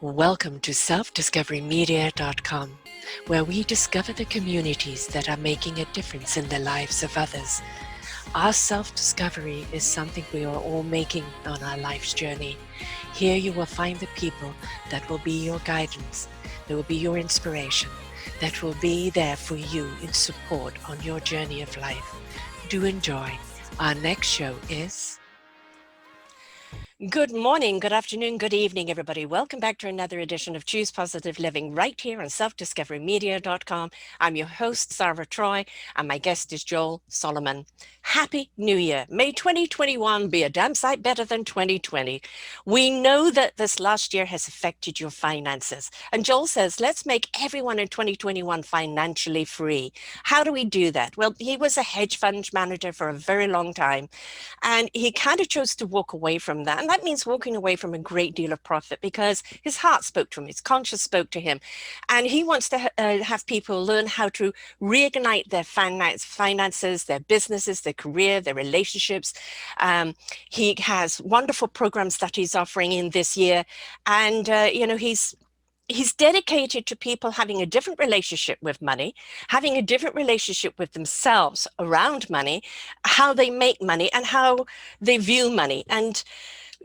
Welcome to selfdiscoverymedia.com, where we discover the communities that are making a difference in the lives of others. Our self-discovery is something we are all making on our life's journey. Here you will find the people that will be your guidance, that will be your inspiration, that will be there for you in support on your journey of life. Do enjoy. Our next show is... Good morning, good afternoon, good evening, everybody. Welcome back to another edition of Choose Positive Living right here on selfdiscoverymedia.com. I'm your host, Sarah Troy, and my guest is Joel Salomon. Happy New Year. May 2021 be a damn sight better than 2020. We know that this last year has affected your finances. And Joel says, let's make everyone in 2021 financially free. How do we do that? Well, he was a hedge fund manager for a very long time. And he kind of chose to walk away from that. And that means walking away from a great deal of profit because his heart spoke to him, his conscience spoke to him. And he wants to have people learn how to reignite their finances, their businesses, their career, their relationships. He has wonderful programs that he's offering in this year. And, he's dedicated to people having a different relationship with money, having a different relationship with themselves around money, how they make money and how they view money. And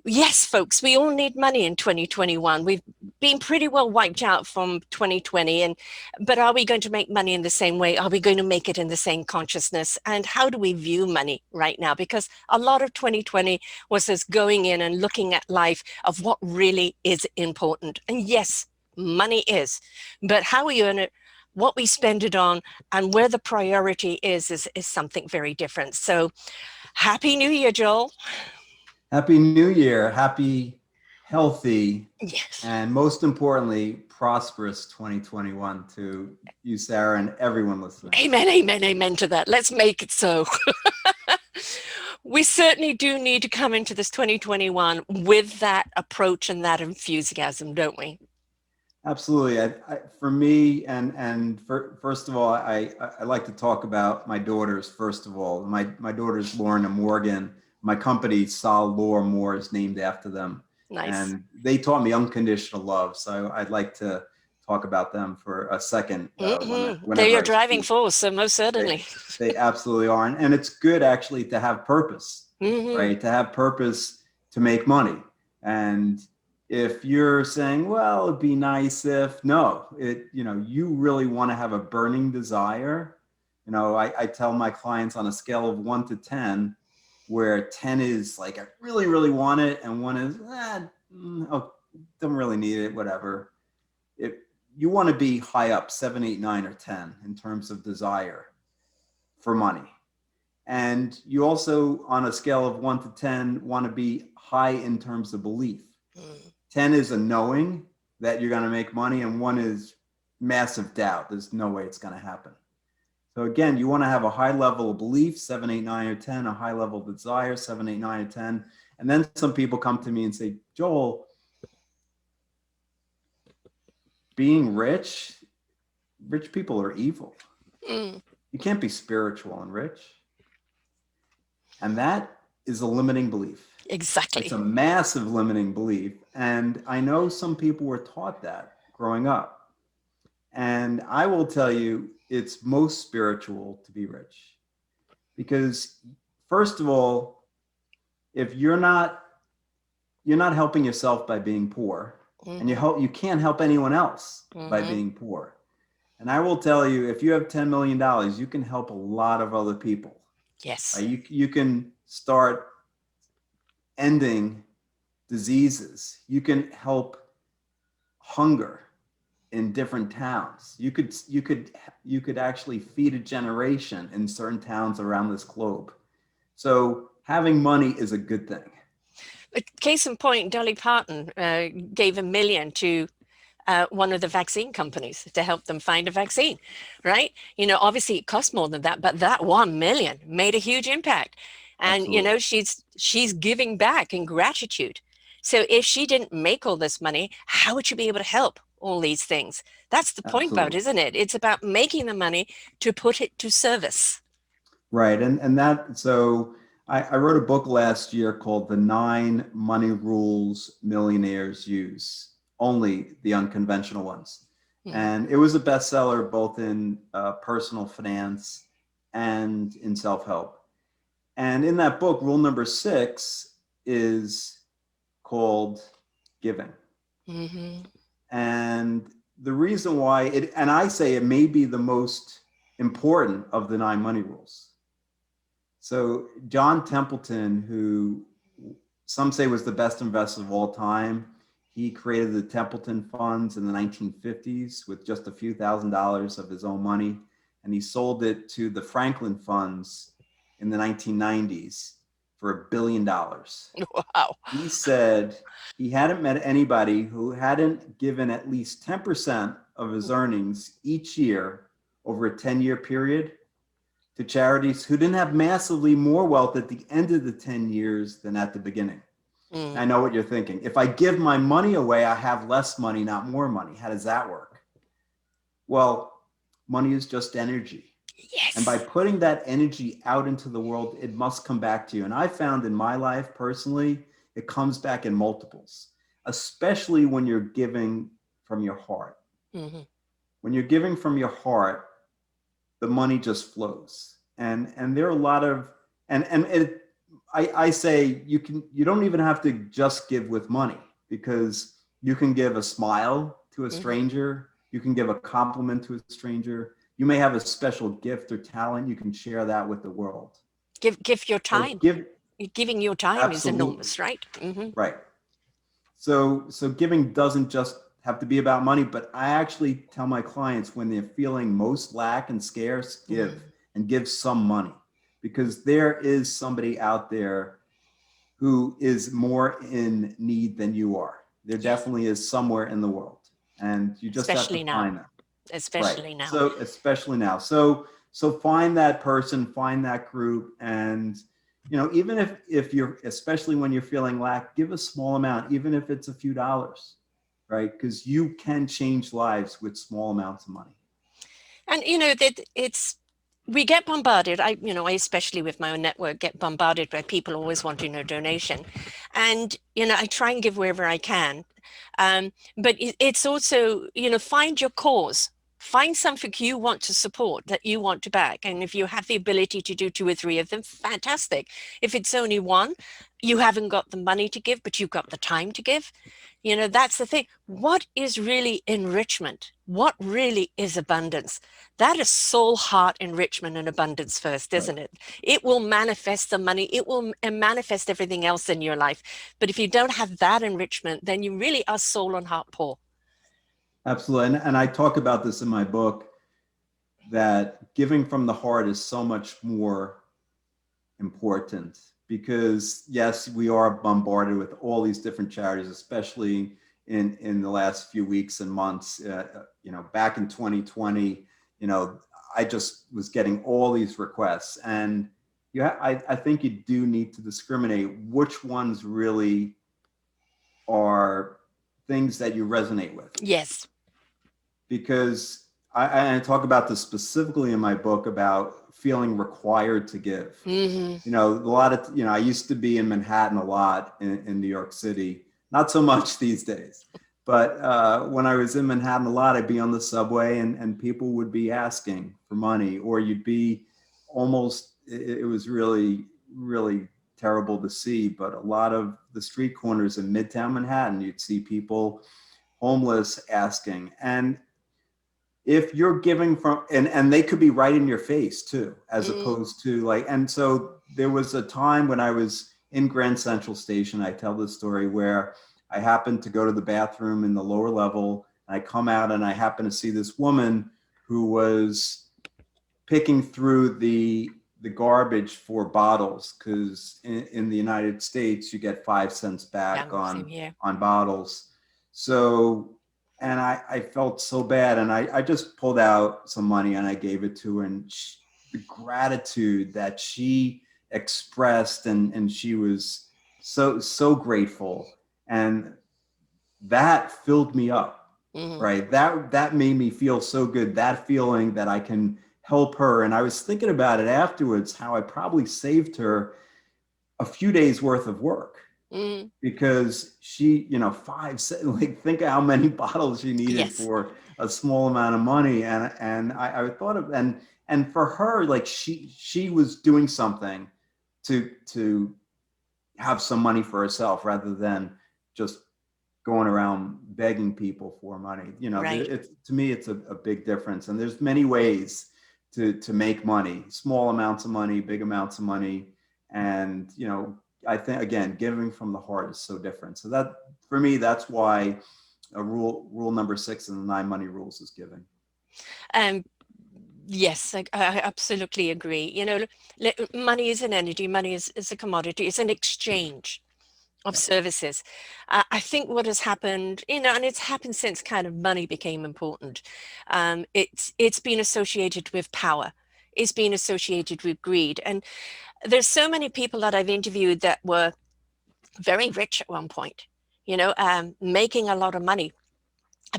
yes, folks, we all need money in 2021. We've been pretty well wiped out from 2020. But are we going to make money in the same way? Are we going to make it in the same consciousness? And how do we view money right now? Because a lot of 2020 was us going in and looking at life of what really is important. And yes, money is, but how we earn it, what we spend it on, and where the priority is something very different. So happy New Year, Joel. Happy New Year. Happy, healthy, yes, and most importantly, prosperous 2021 to you, Sarah, and everyone listening. Amen, amen, amen to that. Let's make it so. We certainly do need to come into this 2021 with that approach and that enthusiasm, don't we? Absolutely. For me, first of all, I like to talk about my daughters. First of all, my daughters, Lauren and Morgan. My company, Sol Lore Moore, is named after them. Nice. And they taught me unconditional love. So I'd like to talk about them for a second. They're your driving force, so most certainly. They absolutely are. And it's good, actually, to have purpose, right? To have purpose to make money. And if you're saying, well, it'd be nice if, you really want to have a burning desire. I tell my clients on a scale of 1 to 10, where 10 is like, I really, really want it. And 1 is, don't really need it, whatever. You want to be high up, 7, 8, 9, or 10 in terms of desire for money. And you also, on a scale of 1 to 10, want to be high in terms of belief. 10 is a knowing that you're going to make money, and 1 is massive doubt. There's no way it's going to happen. So again, you want to have a high level of belief, 7, 8, 9, or 10, a high level of desire, 7, 8, 9, or 10. And then some people come to me and say, Joel, being rich people are evil. You can't be spiritual and rich. And that is a limiting belief. Exactly. It's a massive limiting belief. And I know some people were taught that growing up. And I will tell you, it's most spiritual to be rich. Because first of all, if you're not helping yourself by being poor, and you can't help anyone else by being poor. And I will tell you, if you have $10 million, you can help a lot of other people. Yes. You can start ending diseases. You can help hunger in different towns. You could actually feed a generation in certain towns around this globe. So having money is a good thing. Case in point, Dolly Parton gave $1 million to one of the vaccine companies to help them find a vaccine, right? Obviously it cost more than that, but that 1 million made a huge impact. And, Absolutely. she's giving back in gratitude. So if she didn't make all this money, how would she be able to help all these things? That's the point about, isn't it? It's about making the money to put it to service. Right. So I wrote a book last year called The 9 Money Rules Millionaires Use. only the unconventional ones. And it was a bestseller both in personal finance and in self-help. And in that book, rule number 6 is called giving. And the reason why and I say it may be the most important of the 9 money rules. So John Templeton, who some say was the best investor of all time, he created the Templeton funds in the 1950s with just a few $1,000s of his own money. And he sold it to the Franklin funds in the 1990s for $1 billion. Wow. He said he hadn't met anybody who hadn't given at least 10% of his earnings each year over a 10-year period to charities who didn't have massively more wealth at the end of the 10 years than at the beginning. I know what you're thinking. If I give my money away, I have less money, not more money. How does that work? Well, money is just energy. Yes. And by putting that energy out into the world, it must come back to you. And I found in my life personally, it comes back in multiples, especially when you're giving from your heart. When you're giving from your heart, the money just flows. And there are a lot of, I say you don't even have to just give with money, because you can give a smile to a stranger. You can give a compliment to a stranger. You may have a special gift or talent. You can share that with the world. Give your time. Giving your time is enormous, right? Right. So giving doesn't just have to be about money, but I actually tell my clients when they're feeling most lack and scarce, give some money, because there is somebody out there who is more in need than you are. There definitely is somewhere in the world, and you just have to find them. Especially now. So especially now. So find that person, find that group, and even if you're, especially when you're feeling lack, give a small amount, even if it's a few dollars, right? Because you can change lives with small amounts of money. And that we get bombarded. I especially with my own network, get bombarded by people always wanting a donation, and I try and give wherever I can. But it's also, find your cause. Find something you want to support, that you want to back. And if you have the ability to do 2 or 3 of them, fantastic. If it's only one, you haven't got the money to give, but you've got the time to give. That's the thing. What is really enrichment? What really is abundance? That is soul, heart enrichment and abundance first, isn't it? It will manifest the money. It will manifest everything else in your life. But if you don't have that enrichment, then you really are soul and heart poor. Absolutely. And I talk about this in my book, that giving from the heart is so much more important, because yes, we are bombarded with all these different charities, especially in the last few weeks and months. Back in 2020, I just was getting all these requests, and I think you do need to discriminate which ones really are things that you resonate with. Yes. Because I talk about this specifically in my book about feeling required to give. A lot of, I used to be in Manhattan a lot in New York City, not so much these days. But when I was in Manhattan a lot, I'd be on the subway and people would be asking for money, or you'd be almost, it was really, really terrible to see. But a lot of the street corners in Midtown Manhattan, you'd see people homeless asking. And if you're giving from, and they could be right in your face too, as opposed to and so there was a time when I was in Grand Central Station, I tell this story, where I happened to go to the bathroom in the lower level, and I come out and I happen to see this woman who was picking through the garbage for bottles, because in the United States, you get 5 cents back on bottles. So, and I felt so bad, and I just pulled out some money and I gave it to her, and the gratitude that she expressed, and she was so grateful, and that filled me up, right? That made me feel so good, that feeling that I can help her. And I was thinking about it afterwards, how I probably saved her a few days worth of work. Mm. because she, like think of how many bottles she needed Yes. for a small amount of money. And I thought of, and for her, like she was doing something to have some money for herself rather than just going around begging people for money. Right. It's, to me, it's a big difference. And there's many ways to make money, small amounts of money, big amounts of money. And, I think, again, giving from the heart is so different. So that, for me, that's why rule number 6 in the 9 money rules is giving. Um, yes, I absolutely agree. Money is an energy, money is a commodity, it's an exchange of Yeah. services. I think what has happened, and it's happened since kind of money became important. It's been associated with power. It's been associated with greed. And there's so many people that I've interviewed that were very rich at one point, making a lot of money,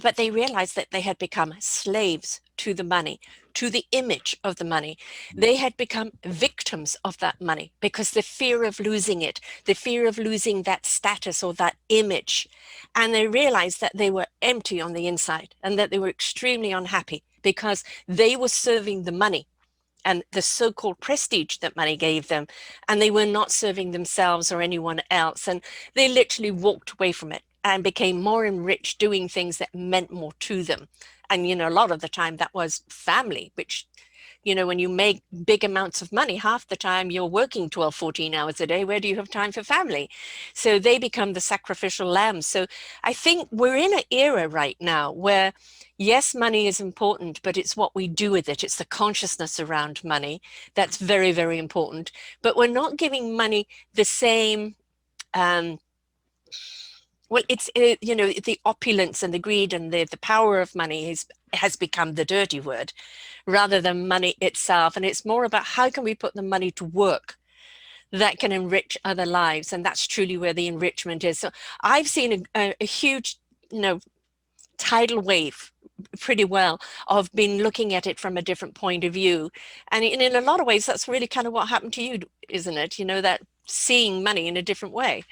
but they realized that they had become slaves to the money, to the image of the money. They had become victims of that money because the fear of losing it, the fear of losing that status or that image. And they realized that they were empty on the inside and that they were extremely unhappy because they were serving the money and the so-called prestige that money gave them, and they were not serving themselves or anyone else. And they literally walked away from it and became more enriched doing things that meant more to them. And, a lot of the time that was family, which, when you make big amounts of money, half the time you're working 12, 14 hours a day. Where do you have time for family? So they become the sacrificial lambs. So I think we're in an era right now where, yes, money is important, but it's what we do with it. It's the consciousness around money that's very, very important. But we're not giving money the same. Um, well, it's the opulence and the greed and the power of money has become the dirty word rather than money itself. And it's more about how can we put the money to work that can enrich other lives, and that's truly where the enrichment is. So I've seen a huge, tidal wave pretty well of been looking at it from a different point of view, and in a lot of ways that's really kind of what happened to you, isn't it? That seeing money in a different way.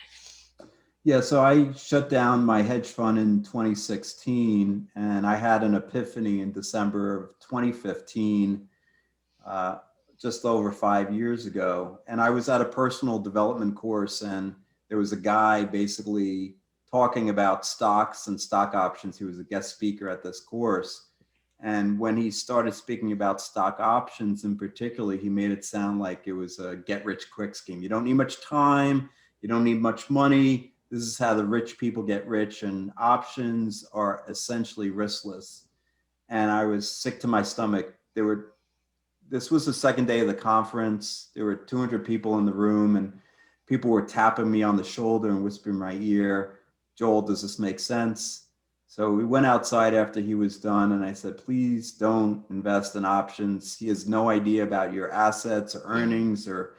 Yeah, so I shut down my hedge fund in 2016, and I had an epiphany in December of 2015, uh, just over 5 years ago. And I was at a personal development course, and there was a guy basically talking about stocks and stock options. He was a guest speaker at this course. And when he started speaking about stock options in particular, he made it sound like it was a get rich quick scheme. You don't need much time, you don't need much money. This is how the rich people get rich, and options are essentially riskless. And I was sick to my stomach. This was the second day of the conference. There were 200 people in the room, and people were tapping me on the shoulder and whispering in my ear, "Joel, does this make sense?" So we went outside after he was done, and I said, "Please don't invest in options. He has no idea about your assets or Mm. earnings or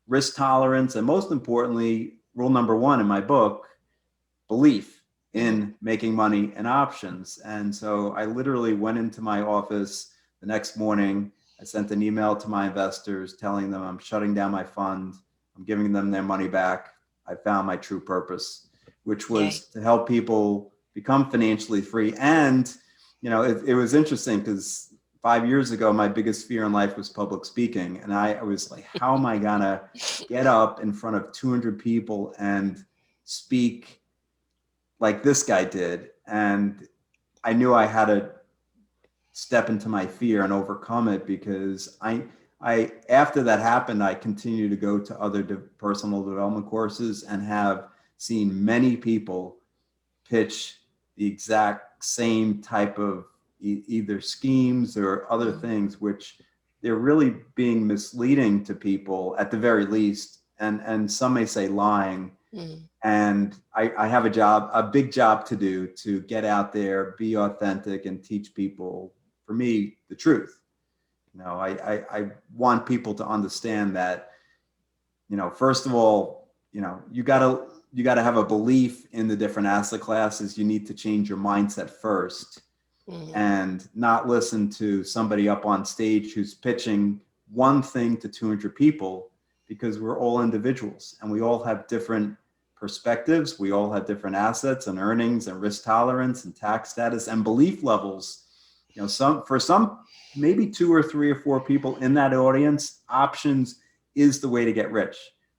risk tolerance." And most importantly, rule number 1 in my book, belief Mm. in making money and options. And so I literally went into my office the next morning. I sent an email to my investors telling them I'm shutting down my fund. I'm giving them their money back. I found my true purpose, which Yay. was to help people become financially free. And, it was interesting because 5 years ago, my biggest fear in life was public speaking. And I was like, how am I going to get up in front of 200 people and speak like this guy did? And I knew I had to step into my fear and overcome it, because I after that happened, I continued to go to other personal development courses and have seen many people pitch the exact same type of either schemes or other Mm. things, which they're really being misleading to people at the very least, and some may say lying. Mm. And I have a big job to do to get out there, be authentic, and teach people, for me, the truth. I want people to understand that, first of all, you gotta have a belief in the different asset classes. You need to change your mindset first, Mm. and not listen to somebody up on stage who's pitching one thing to 200 people, because we're all individuals and we all have different perspectives. We all have different assets and earnings and risk tolerance and tax status and belief levels. For some, maybe 2 or 3 or 4 people in that audience, options is the way to get rich.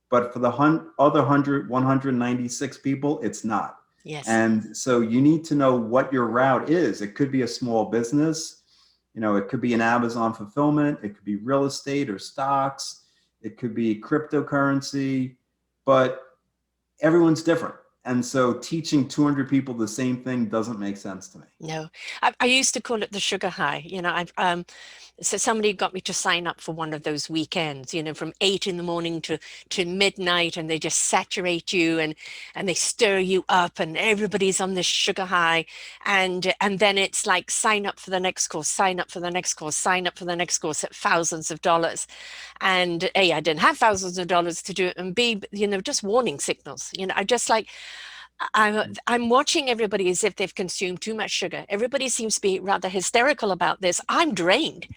But for the other 196 people, it's not. Yes. And so you need to know what your route is. It could be a small business. It could be an Amazon fulfillment. It could be real estate or stocks. It could be cryptocurrency, but everyone's different. And so teaching 200 people the same thing doesn't make sense to me. No, I used to call it the sugar high. So somebody got me to sign up for one of those weekends, from 8 in the morning to midnight, and they just saturate you and they stir you up, and everybody's on this sugar high. And then it's like, sign up for the next course, sign up for the next course, sign up for the next course at thousands of dollars. And A, I didn't have thousands of dollars to do it, and B, just warning signals. I just like, I'm watching everybody as if they've consumed too much sugar. Everybody seems to be rather hysterical about this. I'm drained.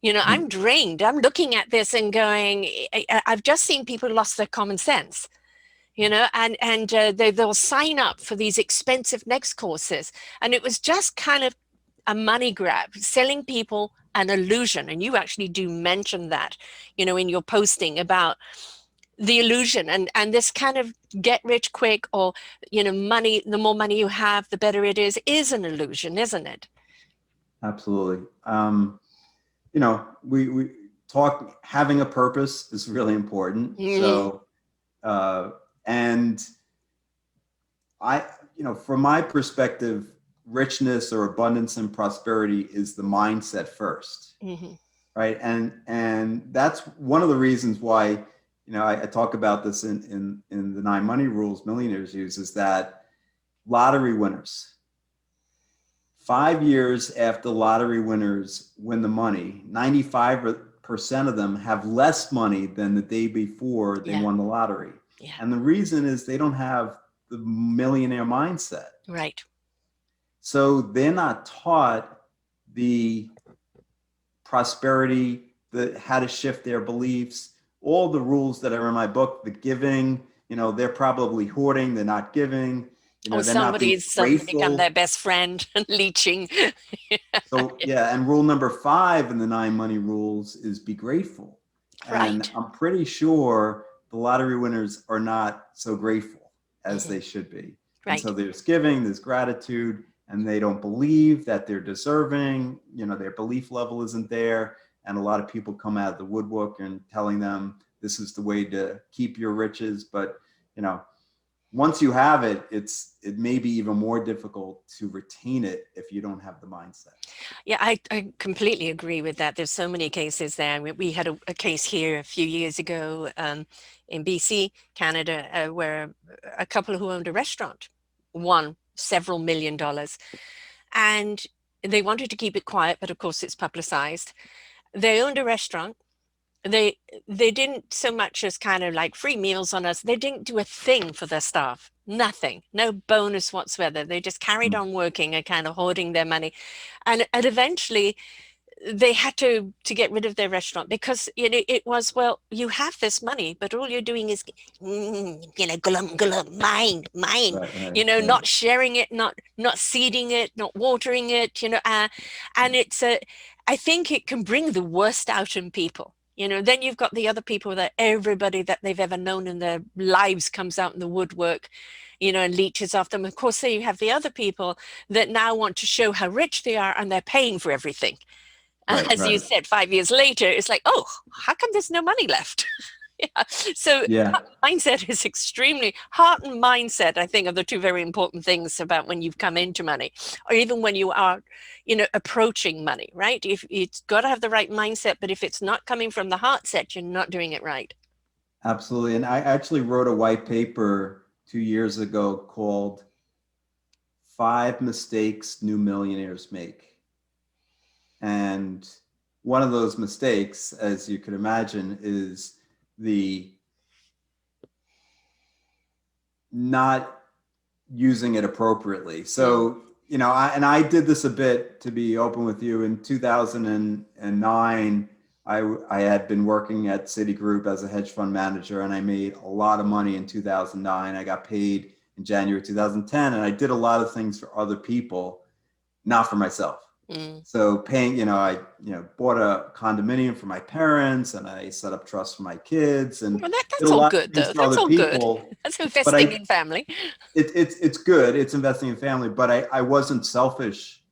I'm drained. I'm looking at this and going, I've just seen people lost their common sense, and they'll sign up for these expensive next courses. And it was just kind of a money grab, selling people an illusion. And you actually do mention that, in your posting about the illusion and this kind of get rich quick, or money, the more money you have, the better it is an illusion, isn't it? Absolutely. We talk, having a purpose is really important. So and I, from my perspective, richness or abundance and prosperity is the mindset first. Right. And that's one of the reasons why I talk about this in the 9 money rules Millionaires use, is that lottery winners, 5 years after lottery winners win the money, 95% of them have less money than the day before they won the lottery. Yeah. And the reason is they don't have the millionaire mindset. Right. So they're not taught the prosperity, how to shift their beliefs, all the rules that are in my book, the giving, they're probably hoarding, they're not giving. Somebody's become their best friend and leeching. So and rule number 5 in the 9 money rules is be grateful. Right. And I'm pretty sure the lottery winners are not so grateful as they should be. Right. And so there's giving, there's gratitude, and they don't believe that they're deserving. Their belief level isn't there. And a lot of people come out of the woodwork and telling them this is the way to keep your riches. But, once you have it, it may be even more difficult to retain it if you don't have the mindset. Yeah, I completely agree with that. There's so many cases there. We had a case here a few years ago in BC, Canada, where a couple who owned a restaurant won several $1 million. And they wanted to keep it quiet, but of course it's publicized. They owned a restaurant. They didn't so much as kind of like free meals on us. They didn't do a thing for their staff. Nothing, no bonus whatsoever. They just carried on working and kind of hoarding their money. And eventually they had to get rid of their restaurant because it was, well, you have this money, but all you're doing is, glum, mine, right. Not sharing it, not seeding it, not watering it, and it's I think it can bring the worst out in people. Then you've got the other people that everybody that they've ever known in their lives comes out in the woodwork, and leeches off them. Of course, then you have the other people that now want to show how rich they are, and they're paying for everything. Right, as you said, 5 years later, it's like, oh, how come there's no money left? So mindset is extremely, heart and mindset, I think, are the two very important things about when you've come into money, or even when you are, approaching money, right? If it's got to have the right mindset, but if it's not coming from the heart set, you're not doing it right. Absolutely. And I actually wrote a white paper 2 years ago called 5 Mistakes New Millionaires Make. And one of those mistakes, as you could imagine, is the not using it appropriately. So, I did this a bit, to be open with you, in 2009. I had been working at Citigroup as a hedge fund manager, and I made a lot of money in 2009. I got paid in January 2010, and I did a lot of things for other people, not for myself. So paying, bought a condominium for my parents, and I set up trusts for my kids, and Well, did a that's all lot of good, things though. for That's other all good. people. That's But investing in family. it's good. It's investing in family, but I wasn't selfish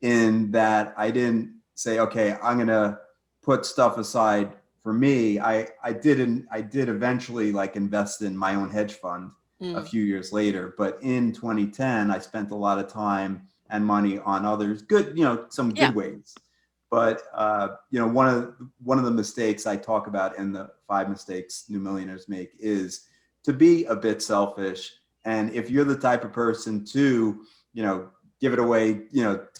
in that I didn't say, okay, I'm gonna put stuff aside for me. I did eventually like invest in my own hedge fund a few years later, but in 2010 I spent a lot of time and money on others, good, some Yeah. good ways. But one of the mistakes I talk about in the 5 mistakes new millionaires make is to be a bit selfish. And if you're the type of person to, give it away,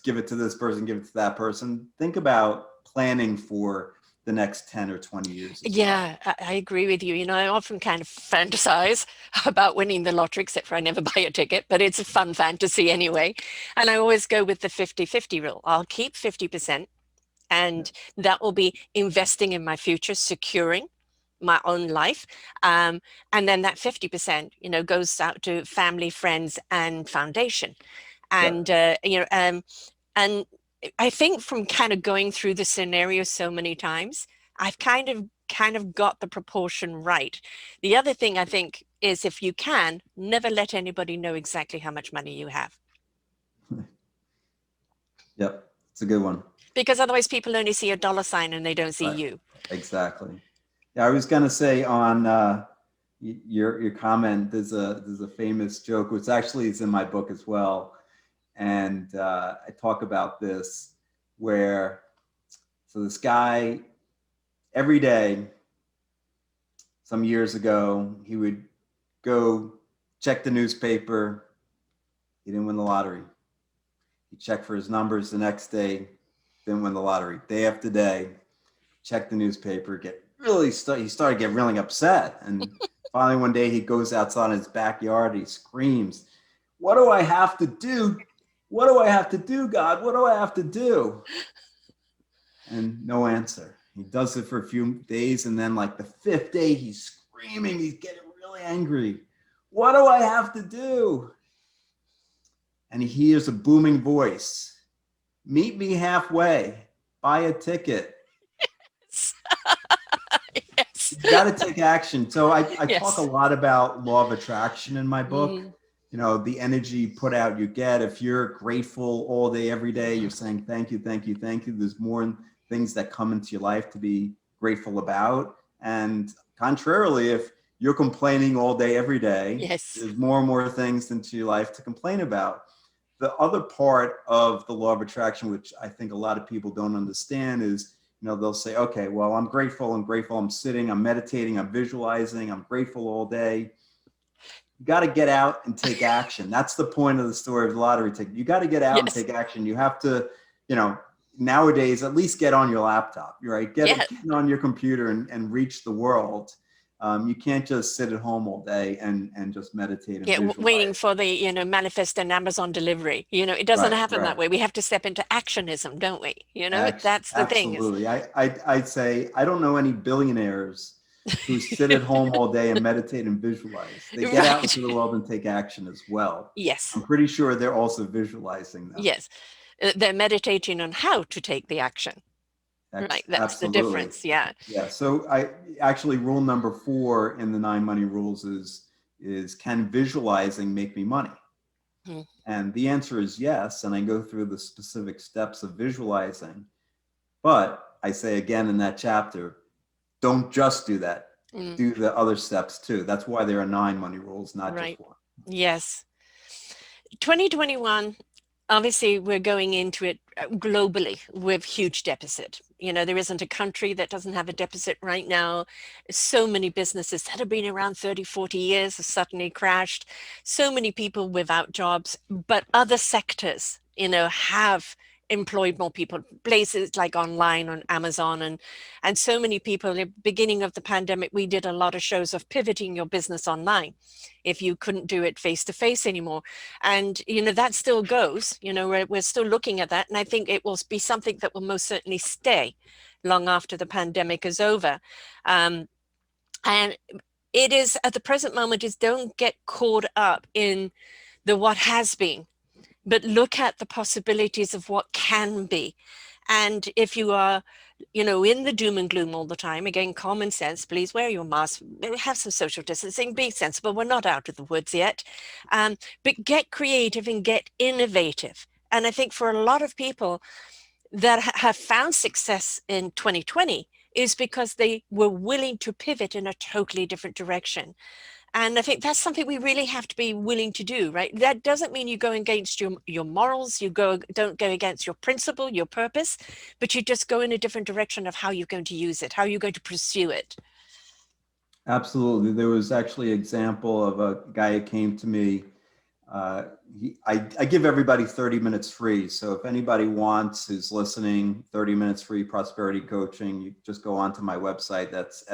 give it to this person, give it to that person, think about planning for the next 10 or 20 years as well. Yeah, I agree with you. I often kind of fantasize about winning the lottery, except for I never buy a ticket, but it's a fun fantasy anyway. And I always go with the 50-50 rule. I'll keep 50%, Yeah. and that will be investing in my future, securing my own life. And then that 50%, goes out to family, friends, and foundation. Yeah. And, and I think from kind of going through the scenario so many times, I've kind of got the proportion right. The other thing I think is, if you can, never let anybody know exactly how much money you have, Yep. It's a good one. because otherwise people only see a dollar sign and they don't see Right. you. Exactly. Yeah, I was gonna say on your comment. There's a famous joke, which actually is in my book as well, and I talk about this where so this guy every day some years ago he would go check the newspaper. He didn't win the lottery. He checked for his numbers the next day. Didn't win the lottery. Day after day, check the newspaper, he started getting really upset. And finally one day he goes outside in his backyard, he screams, "What do I have to do? What do I have to do, God? What do I have to do?" And no answer. He does it for a few days, and then like the fifth day, he's screaming, he's getting really angry. "What do I have to do?" And he hears a booming voice. "Meet me halfway. Buy a ticket." Yes. You got to take action. So I talk a Yes. lot about law of attraction in my book. Mm, The energy you put out, you get. If you're grateful all day, every day, you're mm. saying thank you, thank you, thank you. There's more things that come into your life to be grateful about. And contrarily, if you're complaining all day, every day, Yes. there's more and more things into your life to complain about. The other part of the law of attraction, which I think a lot of people don't understand, is they'll say, okay, well, I'm grateful, I'm sitting, I'm meditating, I'm visualizing, I'm grateful all day. You got to get out and take action. That's the point of the story of the lottery ticket. You got to get out and Yes. take action. You have to, you know, nowadays, at least get on your laptop, right? Yeah. Get on your computer and reach the world. You can't just sit at home all day and just meditate and Yeah, waiting visualize. for the, manifest and Amazon delivery. It doesn't Right, happen that right. way. We have to step into actionism, don't we? That's the thing is, Absolutely. I'd say I don't know any billionaires who sit at home all day and meditate and visualize. They get out right. into the world and take action as well. Yes. I'm pretty sure they're also visualizing though. Yes. They're meditating on how to take the action. Right. That's the Absolutely. difference. Yeah. Yeah. So I actually rule number 4 in the 9 money rules is can visualizing make me money? Mm, And the answer is yes. And I go through the specific steps of visualizing. But I say again in that chapter, don't just do that. mm, Do the other steps too. That's why there are 9 money rules, not just right. one. Yes. 2021, obviously we're going into it globally with huge deficit. There isn't a country that doesn't have a deficit right now. So many businesses that have been around 30, 40 years have suddenly crashed. So many people without jobs, but other sectors, have employed more people. Places like online on Amazon, and so many people. At the beginning of the pandemic, we did a lot of shows of pivoting your business online if you couldn't do it face to face anymore. And that still goes. We're still looking at that, and I think it will be something that will most certainly stay. long after the pandemic is over. And it is at the present moment is don't get caught up in the what has been, but look at the possibilities of what can be. And if you are, in the doom and gloom all the time, again, common sense, please wear your mask, have some social distancing, be sensible. We're not out of the woods yet. But get creative and get innovative. And I think for a lot of people that have found success in 2020 is because they were willing to pivot in a totally different direction. And I think that's something we really have to be willing to do, right? That doesn't mean you go against your morals, don't go against your principle, your purpose, but you just go in a different direction of how you're going to use it, how you're going to pursue it. Absolutely. There was actually an example of a guy who came to me. I give everybody 30 minutes free. So if anybody wants, who's listening, 30 minutes free prosperity coaching, you just go onto my website. That's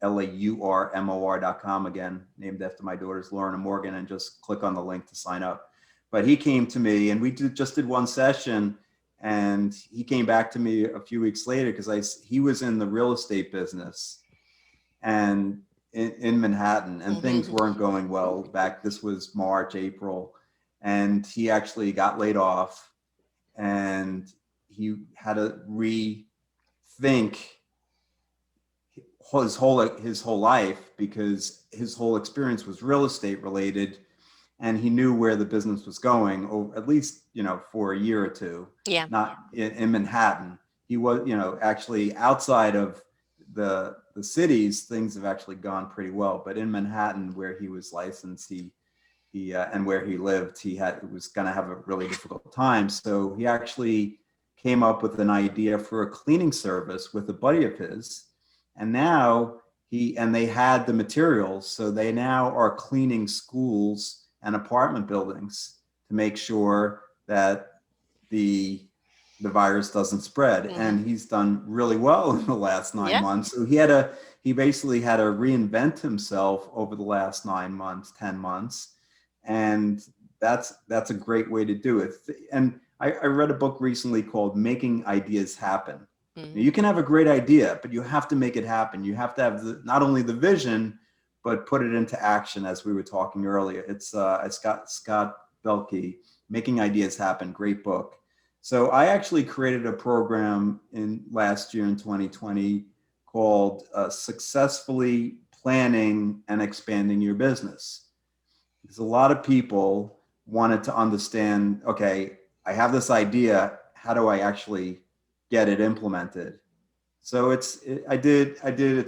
SALAURMOR.com, again, named after my daughters, Lauren and Morgan, and just click on the link to sign up. But he came to me and we just did one session, and he came back to me a few weeks later because he was in the real estate business and in Manhattan, and things weren't going well back. This was March, April, and he actually got laid off, and he had to rethink his whole life because his whole experience was real estate related, and he knew where the business was going, or at least for a year or two. Yeah. Not in Manhattan. He was actually outside of the cities, things have actually gone pretty well, but in Manhattan, where he was licensed, he and where he lived, was going to have a really difficult time. So he actually came up with an idea for a cleaning service with a buddy of his, and now they had the materials, so they now are cleaning schools and apartment buildings to make sure that the virus doesn't spread. And he's done really well in the last 9 months. So he basically had to reinvent himself over the last 9 months, 10 months. And that's a great way to do it. And I read a book recently called Making Ideas Happen. You can have a great idea, but you have to make it happen. You have to have not only the vision, but put it into action, as we were talking earlier. It's Scott Belkey, Making Ideas Happen, great book. So I actually created a program last year in 2020 called Successfully Planning and Expanding Your Business. Because a lot of people wanted to understand, okay, I have this idea, how do I actually get it implemented? So it's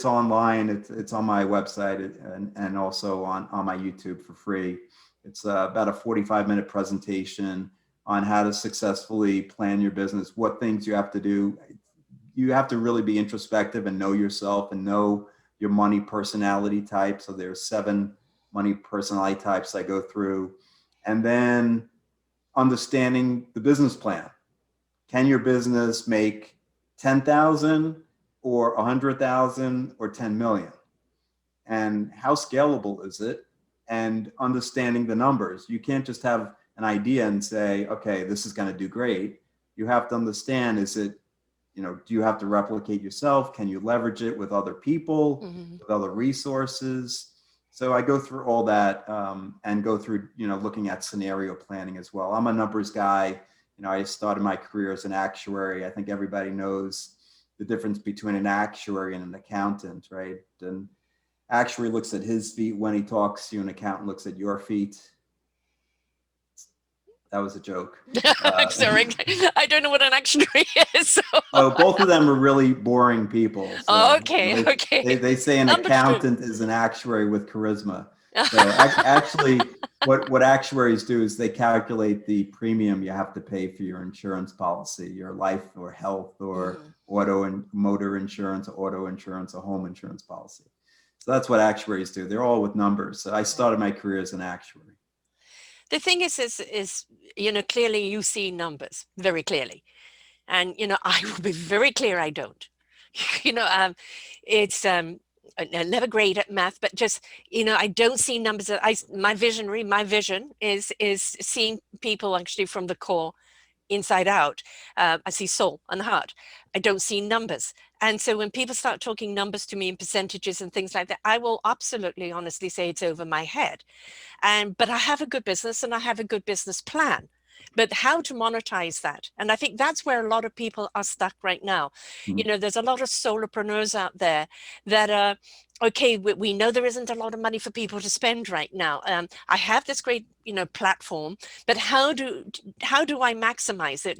online, it's on my website and also on my YouTube for free. It's about a 45-minute presentation on how to successfully plan your business, what things you have to do. You have to really be introspective and know yourself and know your money personality type. So there's 7 money personality types I go through. And then understanding the business plan. Can your business make 10,000 or 100,000 or 10 million? And how scalable is it? And understanding the numbers. You can't just have an idea and say, okay, this is going to do great. You have to understand, do you have to replicate yourself? Can you leverage it with other people, with other resources? So I go through all that and go through, looking at scenario planning as well. I'm a numbers guy. I started my career as an actuary. I think everybody knows the difference between an actuary and an accountant, right? And actuary looks at his feet when he talks to you, an accountant looks at your feet. That was a joke. Sorry, I don't know what an actuary is. So. Oh, both of them are really boring people. So, okay. They say an accountant is an actuary with charisma. So actually, what actuaries do is they calculate the premium you have to pay for your insurance policy, your life or health or auto and motor insurance, auto insurance, or home insurance policy. So that's what actuaries do. They're all with numbers. So I started my career as an actuary. The thing is, clearly you see numbers very clearly. And, I will be very clear, I don't. It's I'm never great at math, but just, I don't see numbers. My vision is seeing people actually from the core inside out. I see soul and heart. I don't see numbers. And so when people start talking numbers to me and percentages and things like that, I will absolutely honestly say it's over my head. But I have a good business and I have a good business plan. But how to monetize that? And I think that's where a lot of people are stuck right now. Mhm. There's a lot of solopreneurs out there that are, okay, we know there isn't a lot of money for people to spend right now. I have this great, platform, but how do I maximize it?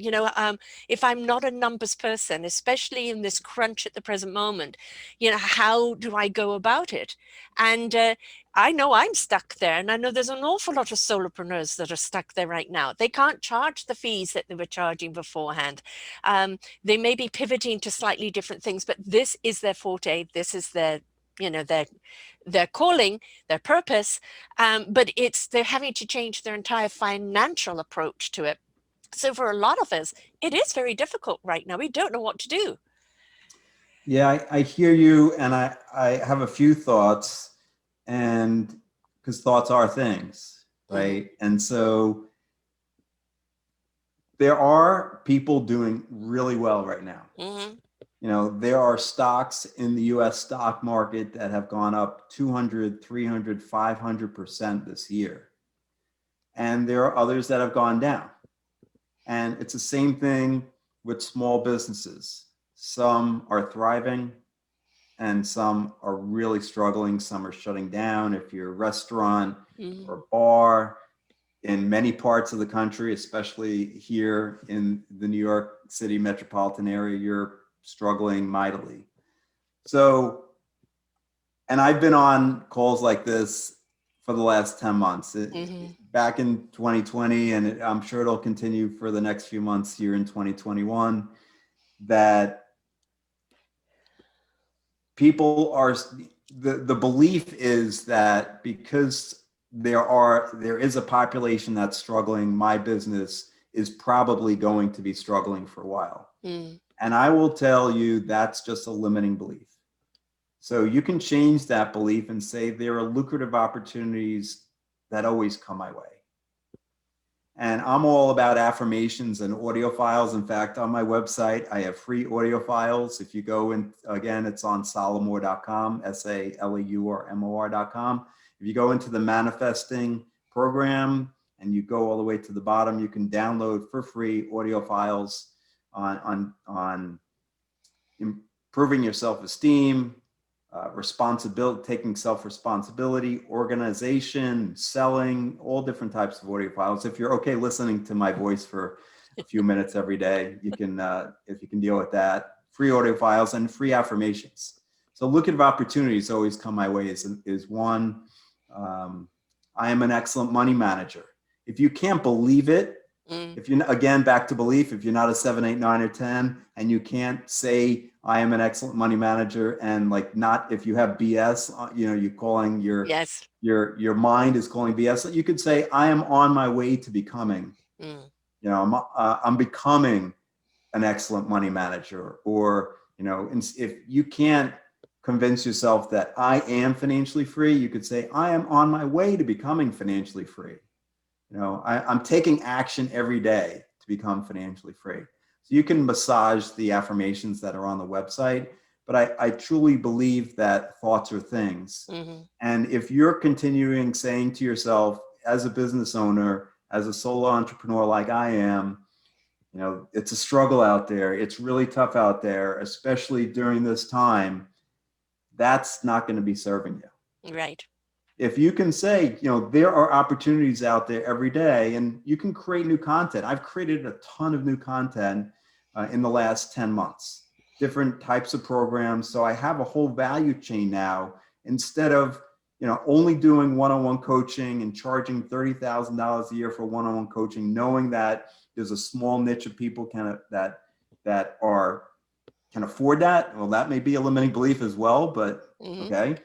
If I'm not a numbers person, especially in this crunch at the present moment, how do I go about it? And I know I'm stuck there, and I know there's an awful lot of solopreneurs that are stuck there right now. They can't charge the fees that they were charging beforehand. They may be pivoting to slightly different things, but this is their forte. This is their, their calling, their purpose. But they're having to change their entire financial approach to it. So for a lot of us, it is very difficult right now. We don't know what to do. Yeah, I hear you, and I have a few thoughts, and because thoughts are things, Mm-hmm. right? And so there are people doing really well right now. Mm-hmm. There are stocks in the US stock market that have gone up 200, 300, 500% this year. And there are others that have gone down. And it's the same thing with small businesses. Some are thriving and some are really struggling. Some are shutting down. If you're a restaurant Mm-hmm. or bar in many parts of the country, especially here in the New York City metropolitan area, you're struggling mightily. So, and I've been on calls like this for the last 10 months. Mm-hmm. Back in 2020, and I'm sure it'll continue for the next few months here in 2021, that people are, the belief is that because there is a population that's struggling, my business is probably going to be struggling for a while. Mm-hmm. And I will tell you that's just a limiting belief. So you can change that belief and say there are lucrative opportunities that always come my way. And I'm all about affirmations and audio files. In fact, on my website, I have free audio files. If you go in, again, it's on salomon.com, SALEURMOR.com. If you go into the manifesting program and you go all the way to the bottom, you can download for free audio files on improving your self-esteem, responsibility, taking self-responsibility, organization, selling, all different types of audio files. If you're okay listening to my voice for a few minutes every day, you can, if you can deal with that, free audio files and free affirmations. So lucrative opportunities always come my way is one. I am an excellent money manager. If you can't believe it, if you're, again, back to belief, if you're not a 7, 8, 9, or 10, and you can't say I am an excellent money manager, and like not, if you have BS, you're calling Yes. your mind is calling BS, you could say I am on my way to becoming, Mm. I'm becoming an excellent money manager. Or, if you can't convince yourself that I am financially free, you could say I am on my way to becoming financially free. I'm taking action every day to become financially free. So you can massage the affirmations that are on the website, but I truly believe that thoughts are things. Mm-hmm. And if you're continuing saying to yourself, as a business owner, as a solo entrepreneur like I am, it's a struggle out there. It's really tough out there, especially during this time. That's not going to be serving you. Right. If you can say, there are opportunities out there every day, and you can create new content. I've created a ton of new content in the last 10 months, different types of programs. So I have a whole value chain now, instead of, only doing one-on-one coaching and charging $30,000 a year for one-on-one coaching, knowing that there's a small niche of people that can afford that. Well, that may be a limiting belief as well, but Mm-hmm. okay.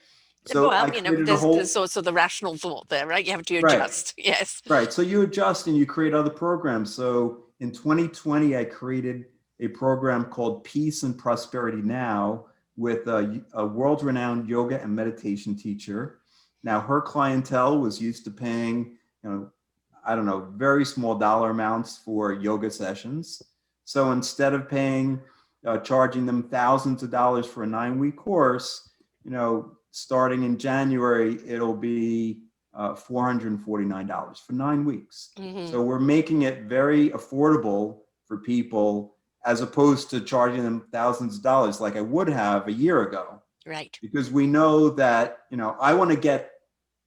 So Well, I created a there's whole, also the rational thought there, right? You have to right, adjust. Yes. right. So you adjust and you create other programs. So in 2020, I created a program called Peace and Prosperity Now with a world-renowned yoga and meditation teacher. Now her clientele was used to paying, I don't know, very small dollar amounts for yoga sessions. So instead of paying charging them thousands of dollars for a 9-week course, starting in January, it'll be $449 for 9 weeks. So we're making it very affordable for people, as opposed to charging them thousands of dollars like I would have a year ago. Right. Because we know that, I want to get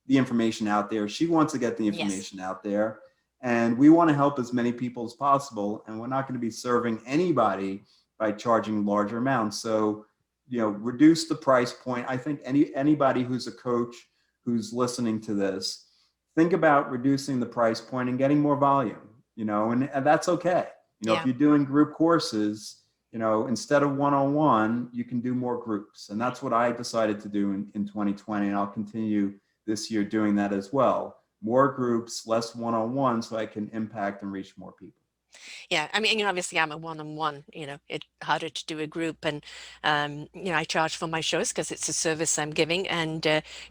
the information out there. She wants to get the information out there. And we want to help as many people as possible. And we're not going to be serving anybody by charging larger amounts. So, reduce the price point. I think anybody who's a coach who's listening to this, think about reducing the price point and getting more volume, and that's okay. If you're doing group courses, instead of one-on-one, you can do more groups. And that's what I decided to do in 2020. And I'll continue this year doing that as well. More groups, less one-on-one, so I can impact and reach more people. Yeah, I mean, obviously I'm a one-on-one, it's harder to do a group, and, I charge for my shows because it's a service I'm giving. And,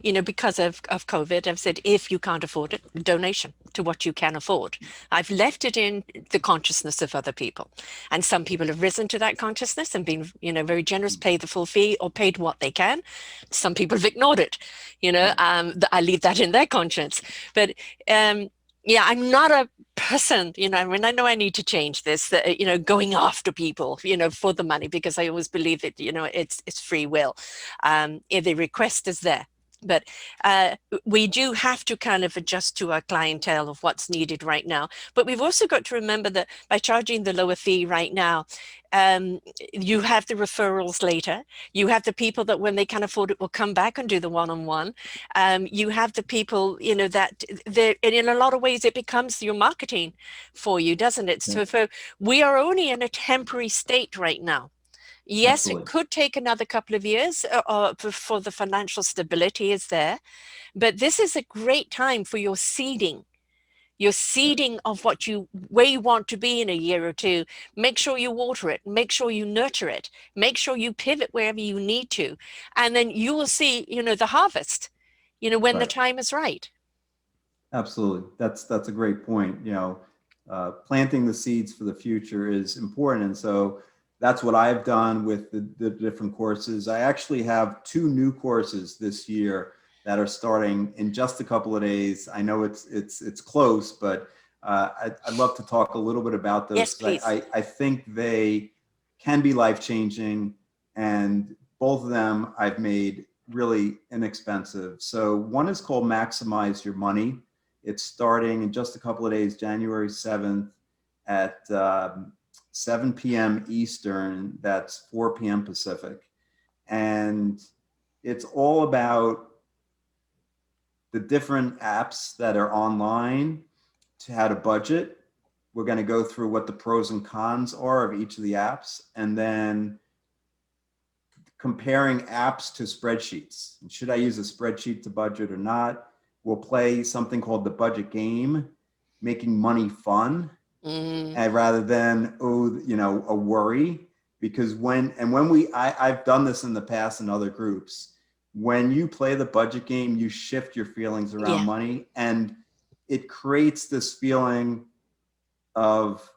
because of COVID, I've said, if you can't afford it, donation to what you can afford. I've left it in the consciousness of other people. And some people have risen to that consciousness and been, very generous, paid the full fee or paid what they can. Some people have ignored it, I leave that in their conscience. But, yeah, I'm not a person, I know I need to change this, going after people, for the money, because I always believe that, it's free will. If the request is there. But we do have to kind of adjust to our clientele of what's needed right now. But we've also got to remember that by charging the lower fee right now, you have the referrals later. You have the people that when they can afford it will come back and do the one-on-one. You have the people, that in a lot of ways it becomes your marketing for you, doesn't it? Yeah. So we are only in a temporary state right now. Yes, Absolutely. It could take another couple of years before the financial stability is there, but this is a great time for your seeding of what where you want to be in a year or two. Make sure you water it, make sure you nurture it, make sure you pivot wherever you need to, and then you will see, the harvest, when the time is right. Absolutely. That's a great point. Planting the seeds for the future is important. And so that's what I've done with the different courses. I actually have 2 new courses this year that are starting in just a couple of days. I know it's close, but I'd love to talk a little bit about those. Yes, please. I think they can be life-changing, and both of them I've made really inexpensive. So one is called Maximize Your Money. It's starting in just a couple of days, January 7th at 7 p.m. Eastern. That's 4 p.m. Pacific. And it's all about the different apps that are online, to how to budget. We're going to go through what the pros and cons are of each of the apps, and then comparing apps to spreadsheets. Should I use a spreadsheet to budget or not? We'll play something called the budget game, making money fun, and rather than a worry. Because I've done this in the past in other groups. When you play the budget game, you shift your feelings around money, and it creates this feeling of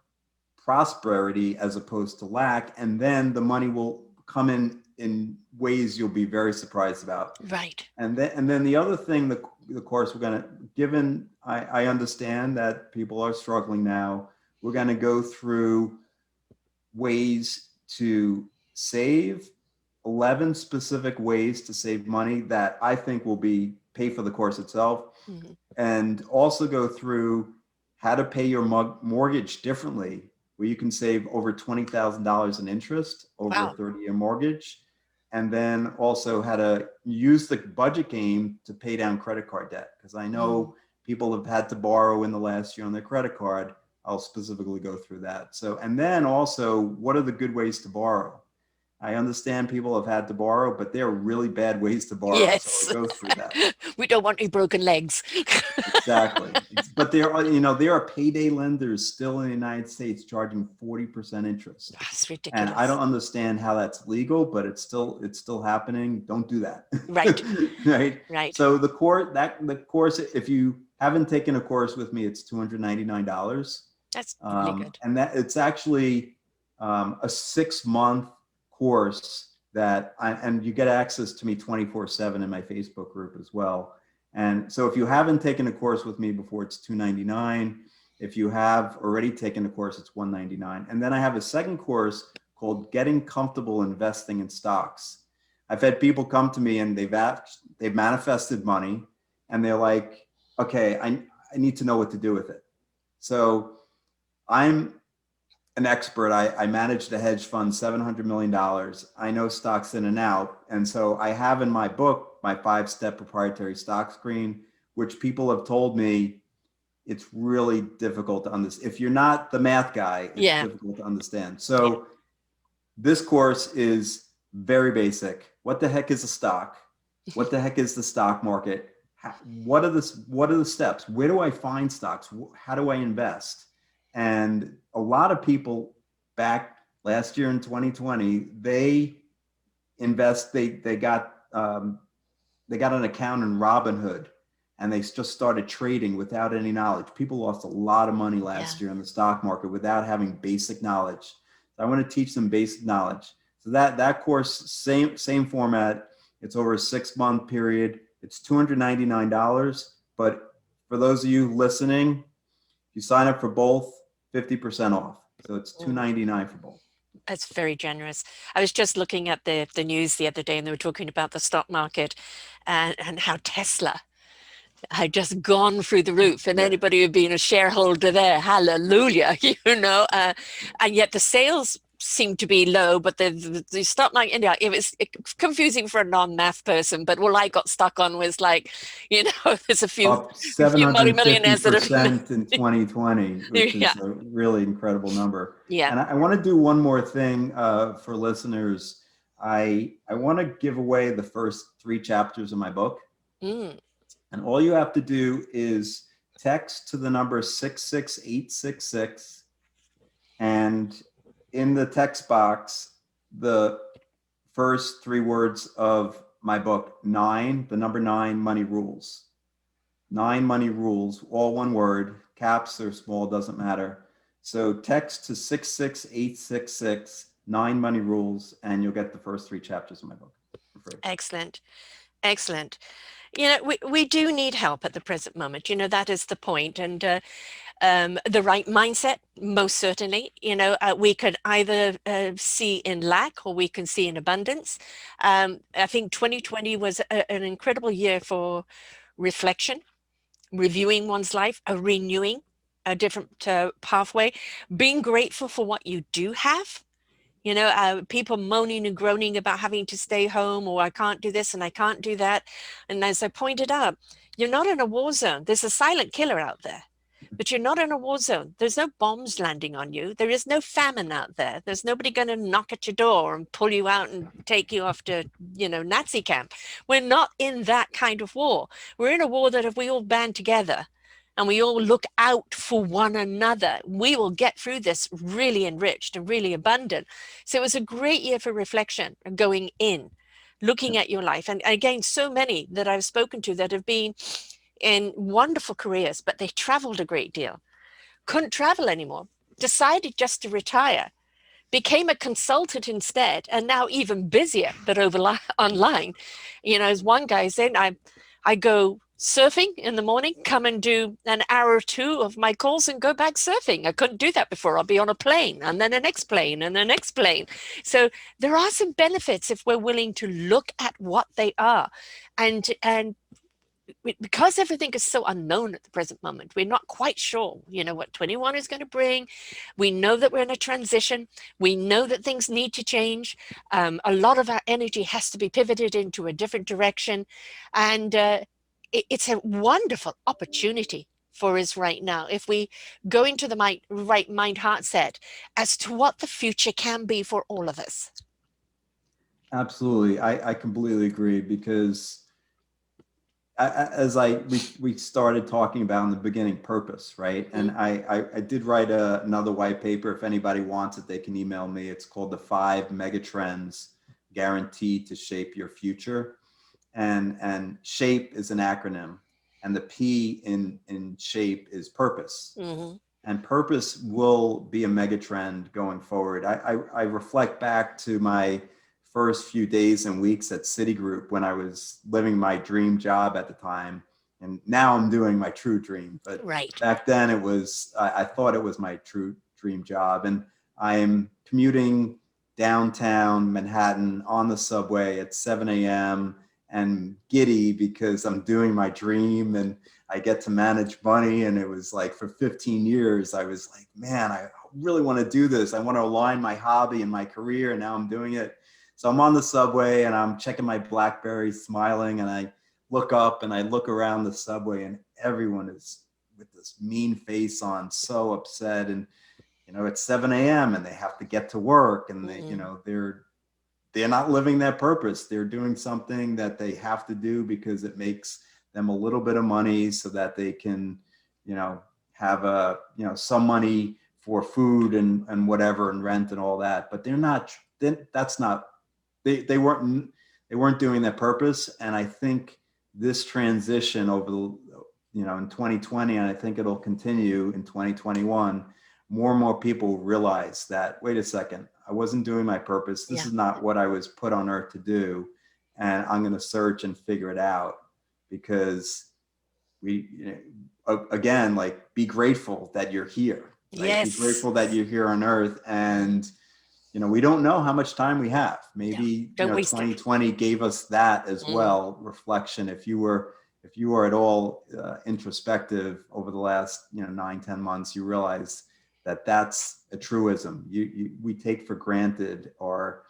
prosperity as opposed to lack. And then the money will come in ways you'll be very surprised about. Right. And then the other thing, the course we're going to, given I understand that people are struggling now, we're going to go through ways to save, 11 specific ways to save money that I think will pay for the course itself, and also go through how to pay your mortgage differently, where you can save over $20,000 in interest over a 30-year mortgage. And then also how to use the budget game to pay down credit card debt. Because I know people have had to borrow in the last year on their credit card. I'll specifically go through that. So, and then also, what are the good ways to borrow? I understand people have had to borrow, but there are really bad ways to borrow. Yes. So I'll go through that. We don't want any broken legs. Exactly. But there are payday lenders still in the United States charging 40% interest. That's ridiculous. And I don't understand how that's legal, but it's still happening. Don't do that. Right. Right. So the course, if you haven't taken a course with me, it's $299. That's really good. And that it's actually a 6-month course and you get access to me 24/7 in my Facebook group as well. And so if you haven't taken a course with me before, it's $299. If you have already taken a course, it's $199. And then I have a second course called Getting Comfortable Investing in Stocks. I've had people come to me and they've manifested money and they're like, okay, I need to know what to do with it. So I'm an expert. I managed a hedge fund, $700 million. I know stocks in and out. And so I have in my book, my 5-step proprietary stock screen, which people have told me it's really difficult to understand. If you're not the math guy, it's difficult to understand. So this course is very basic. What the heck is a stock? What the heck is the stock market? What are the steps? Where do I find stocks? How do I invest? And a lot of people back last year in 2020, they got an account in Robinhood and they just started trading without any knowledge. People lost a lot of money last year in the stock market without having basic knowledge. So I want to teach them basic knowledge. So that course, same format. It's over a 6-month period. It's $299. But for those of you listening, if you sign up for both, 50% off. So it's $299 for both. That's very generous. I was just looking at the news the other day and they were talking about the stock market and how Tesla had just gone through the roof, and anybody who'd been a shareholder there, hallelujah, and yet the sales seem to be low, but the stock market, it was confusing for a non-math person, but what I got stuck on was like, there's a few up 750% that have in 2020, which is a really incredible number. Yeah. And I want to do one more thing for listeners. I want to give away the first 3 chapters of my book. And all you have to do is text to the number 66866, and in the text box, the first 3 words of my book, the number 9, money rules. 9 money rules, all one word, caps or small, doesn't matter. So text to 66866, 9 money rules, and you'll get the first 3 chapters of my book for free. Excellent. Excellent. We do need help at the present moment. That is the point. And the right mindset, most certainly. We could either see in lack or we can see in abundance. I think 2020 was an incredible year for reflection, reviewing one's life, renewing a different pathway, being grateful for what you do have. People moaning and groaning about having to stay home, or I can't do this and I can't do that. And as I pointed out, you're not in a war zone. There's a silent killer out there, but you're not in a war zone. There's no bombs landing on you. There is no famine out there. There's nobody going to knock at your door and pull you out and take you off to, Nazi camp. We're not in that kind of war. We're in a war that if we all band together and we all look out for one another, we will get through this really enriched and really abundant. So it was a great year for reflection and going in, looking at your life. And again, so many that I've spoken to that have been in wonderful careers, but they traveled a great deal, couldn't travel anymore, decided just to retire, became a consultant instead, and now even busier, but over online. As one guy said, I go surfing in the morning, come and do an hour or 2 of my calls and go back surfing. I couldn't do that before. I'll be on a plane and then the next plane and the next plane. So there are some benefits if we're willing to look at what they are. And because everything is so unknown at the present moment, we're not quite sure, what 21 is going to bring. We know that we're in a transition. We know that things need to change. A lot of our energy has to be pivoted into a different direction. And it's a wonderful opportunity for us right now if we go into the right mind heart set as to what the future can be for all of us. Absolutely. I completely agree, because as we started talking about in the beginning, purpose, right? And I did write another white paper. If anybody wants it, they can email me. It's called The 5 Megatrends Guaranteed to Shape Your Future. And SHAPE is an acronym, and the P in SHAPE is purpose. and purpose will be a mega trend going forward. I reflect back to my first few days and weeks at Citigroup when I was living my dream job at the time. And now I'm doing my true dream. But Right. back then I thought it was my true dream job. And I am commuting downtown Manhattan on the subway at 7 a.m. and giddy because I'm doing my dream and I get to manage money. And it was like for 15 years, I was like, man, I really want to do this. I want to align my hobby and my career. And now I'm doing it. So I'm on the subway and I'm checking my BlackBerry, smiling, and I look up and I look around the subway and everyone is with this mean face on, so upset. And, it's 7 a.m. and they have to get to work and they, they're not living their purpose. They're doing something that they have to do because it makes them a little bit of money so that they can, have some money for food and whatever and rent and all that. But they weren't doing their purpose. And I think this transition over in 2020, and I think it'll continue in 2021, more and more people realize that, wait a second, I wasn't doing my purpose. This is not what I was put on earth to do. And I'm going to search and figure it out because again, like, be grateful that you're here, right? Yes. Be grateful that you're here on earth. And, we don't know how much time we have. Maybe, 2020 gave us that as well, reflection. If you were at all introspective over the last, 9-10 months, you realize that that's a truism. We take for granted, or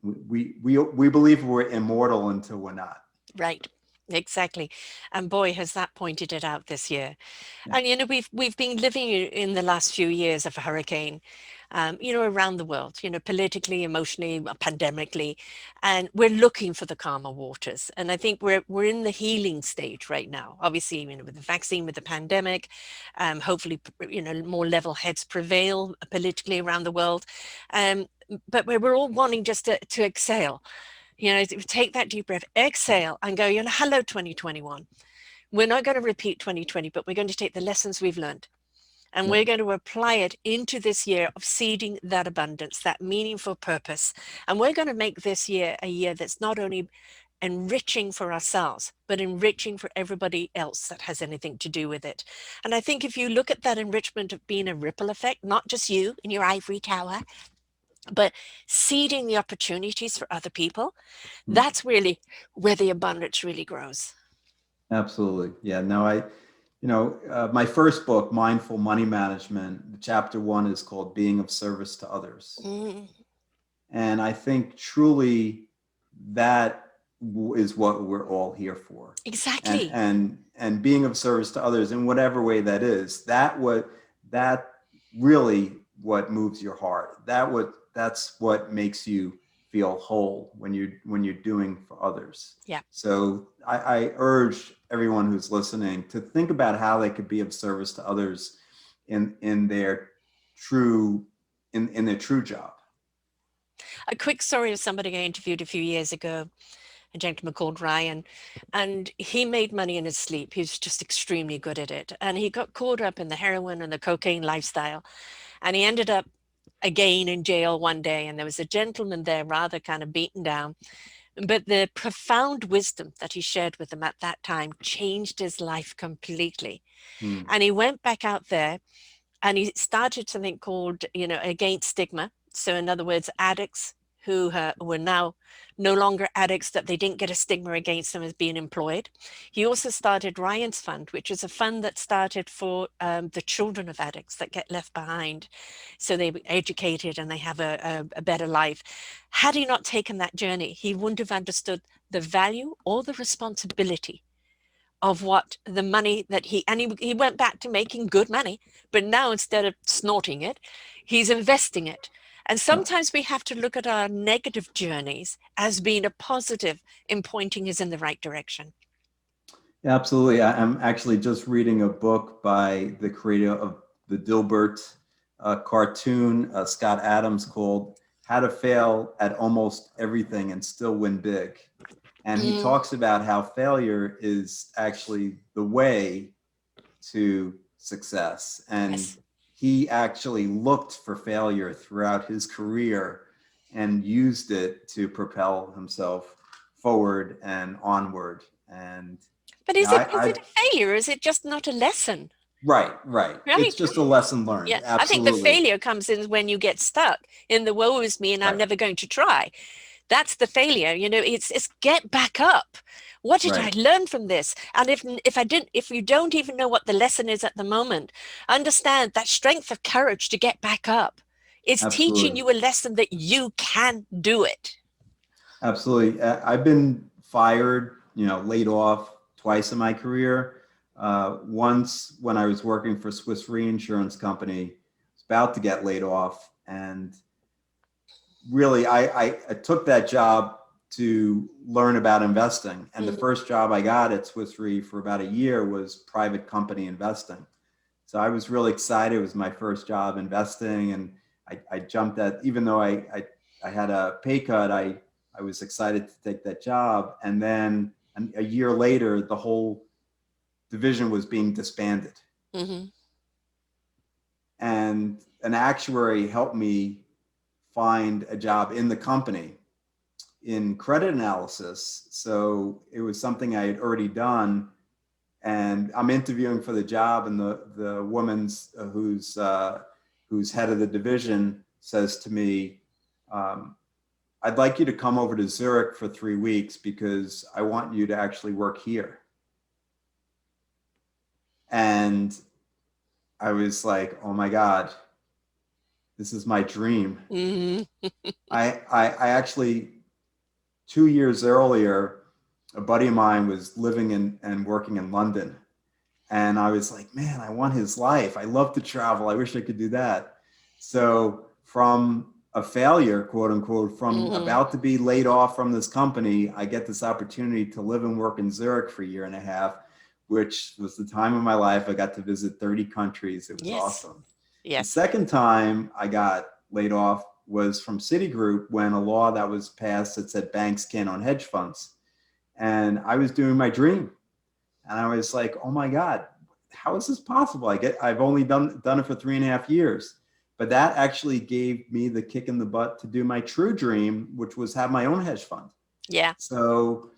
we believe we're immortal until we're not. Right. Exactly. And boy, has that pointed it out this year. Yeah. And, we've been living in the last few years of a hurricane, around the world, politically, emotionally, pandemically, and we're looking for the calmer waters. And I think we're in the healing stage right now, obviously, with the vaccine, with the pandemic, hopefully, more level heads prevail politically around the world. But we're all wanting just to exhale. Take that deep breath, exhale, and go, hello, 2021. We're not going to repeat 2020, but we're going to take the lessons we've learned. And we're going to apply it into this year of seeding that abundance, that meaningful purpose. And we're going to make this year a year that's not only enriching for ourselves, but enriching for everybody else that has anything to do with it. And I think if you look at that enrichment of being a ripple effect, not just you in your ivory tower, but seeding the opportunities for other people, that's really where the abundance really grows. Absolutely. Yeah, no, my first book, Mindful Money Management, chapter 1 is called Being of Service to Others. And I think truly that is what we're all here for. Exactly. And being of service to others in whatever way that is, that really what moves your heart. That's what makes you feel whole when you're doing for others. Yeah. So I urge everyone who's listening to think about how they could be of service to others in their true job. A quick story of somebody I interviewed a few years ago, a gentleman called Ryan, and he made money in his sleep. He was just extremely good at it. And he got caught up in the heroin and the cocaine lifestyle. And he ended up again in jail one day. And there was a gentleman there, rather kind of beaten down. But the profound wisdom that he shared with them at that time changed his life completely. And he went back out there and he started something called, Against Stigma. So in other words, addicts who were now no longer addicts, that they didn't get a stigma against them as being employed. He also started Ryan's Fund, which is a fund that started for the children of addicts that get left behind. So they were educated and they have a better life. Had he not taken that journey, he wouldn't have understood the value or the responsibility of what the money that he went back to making good money, but now instead of snorting it, he's investing it. And sometimes we have to look at our negative journeys as being a positive in pointing us in the right direction. Yeah, absolutely. I'm actually just reading a book by the creator of the Dilbert cartoon, Scott Adams, called How to Fail at Almost Everything and Still Win Big. And he talks about how failure is actually the way to success. And he actually looked for failure throughout his career and used it to propel himself forward and onward. And But yeah, is it a failure? Is it just not a lesson? right. It's Right? just a lesson learned. Yeah. I think the Absolutely. failure comes in when you get stuck in the woe is me and I'm Right. never going to try. That's the failure. It's get back up. What did I Right. learn from this? And if you don't even know what the lesson is at the moment, understand that strength of courage to get back up. It's teaching Absolutely. you a lesson that you can do it. Absolutely. I've been fired, laid off twice in my career. Once when I was working for Swiss Reinsurance Company, I was about to get laid off. And really, I took that job to learn about investing. And the Mhm. first job I got at Swiss Re for about a year was private company investing. So I was really excited. It was my first job investing. And I jumped at, even though I had a pay cut, I was excited to take that job. And then a year later, the whole division was being disbanded. Mhm. And an actuary helped me find a job in the company in credit analysis. So it was something I had already done. And I'm interviewing for the job, and the woman's who's head of the division says to me, I'd like you to come over to Zurich for 3 weeks because I want you to actually work here. And I was like, oh my God, this is my dream. Mhm. I actually, 2 years earlier, a buddy of mine was living in and working in London. And I was like, man, I want his life. I love to travel. I wish I could do that. So from a failure, quote unquote, from Mhm. about to be laid off from this company, I get this opportunity to live and work in Zurich for a year and a half, which was the time of my life. I got to visit 30 countries. It was Yes. awesome. The Yes. second time I got laid off was from Citigroup when a law that was passed that said banks can't own hedge funds. And I was doing my dream. And I was like, oh my God, how is this possible? I've only done it for 3.5 years. But that actually gave me the kick in the butt to do my true dream, which was have my own hedge fund. Yeah. So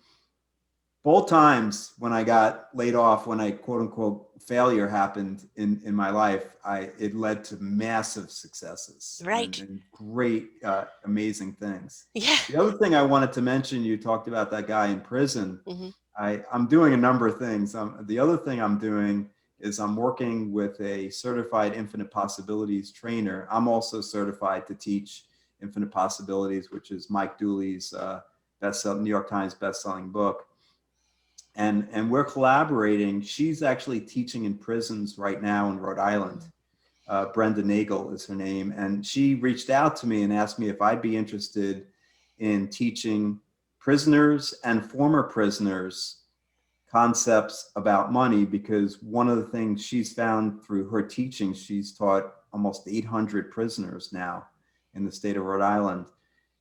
both times when I got laid off, when I quote unquote failure happened in my life, it led to massive successes Right. and great, amazing things. Yeah. The other thing I wanted to mention, you talked about that guy in prison. Mhm. I'm doing a number of things. The other thing I'm doing is I'm working with a certified infinite possibilities trainer. I'm also certified to teach infinite possibilities, which is Mike Dooley's New York Times best-selling book. And we're collaborating. She's actually teaching in prisons right now in Rhode Island. Brenda Nagel is her name. And she reached out to me and asked me if I'd be interested in teaching prisoners and former prisoners concepts about money, because one of the things she's found through her teaching, she's taught almost 800 prisoners now in the state of Rhode Island.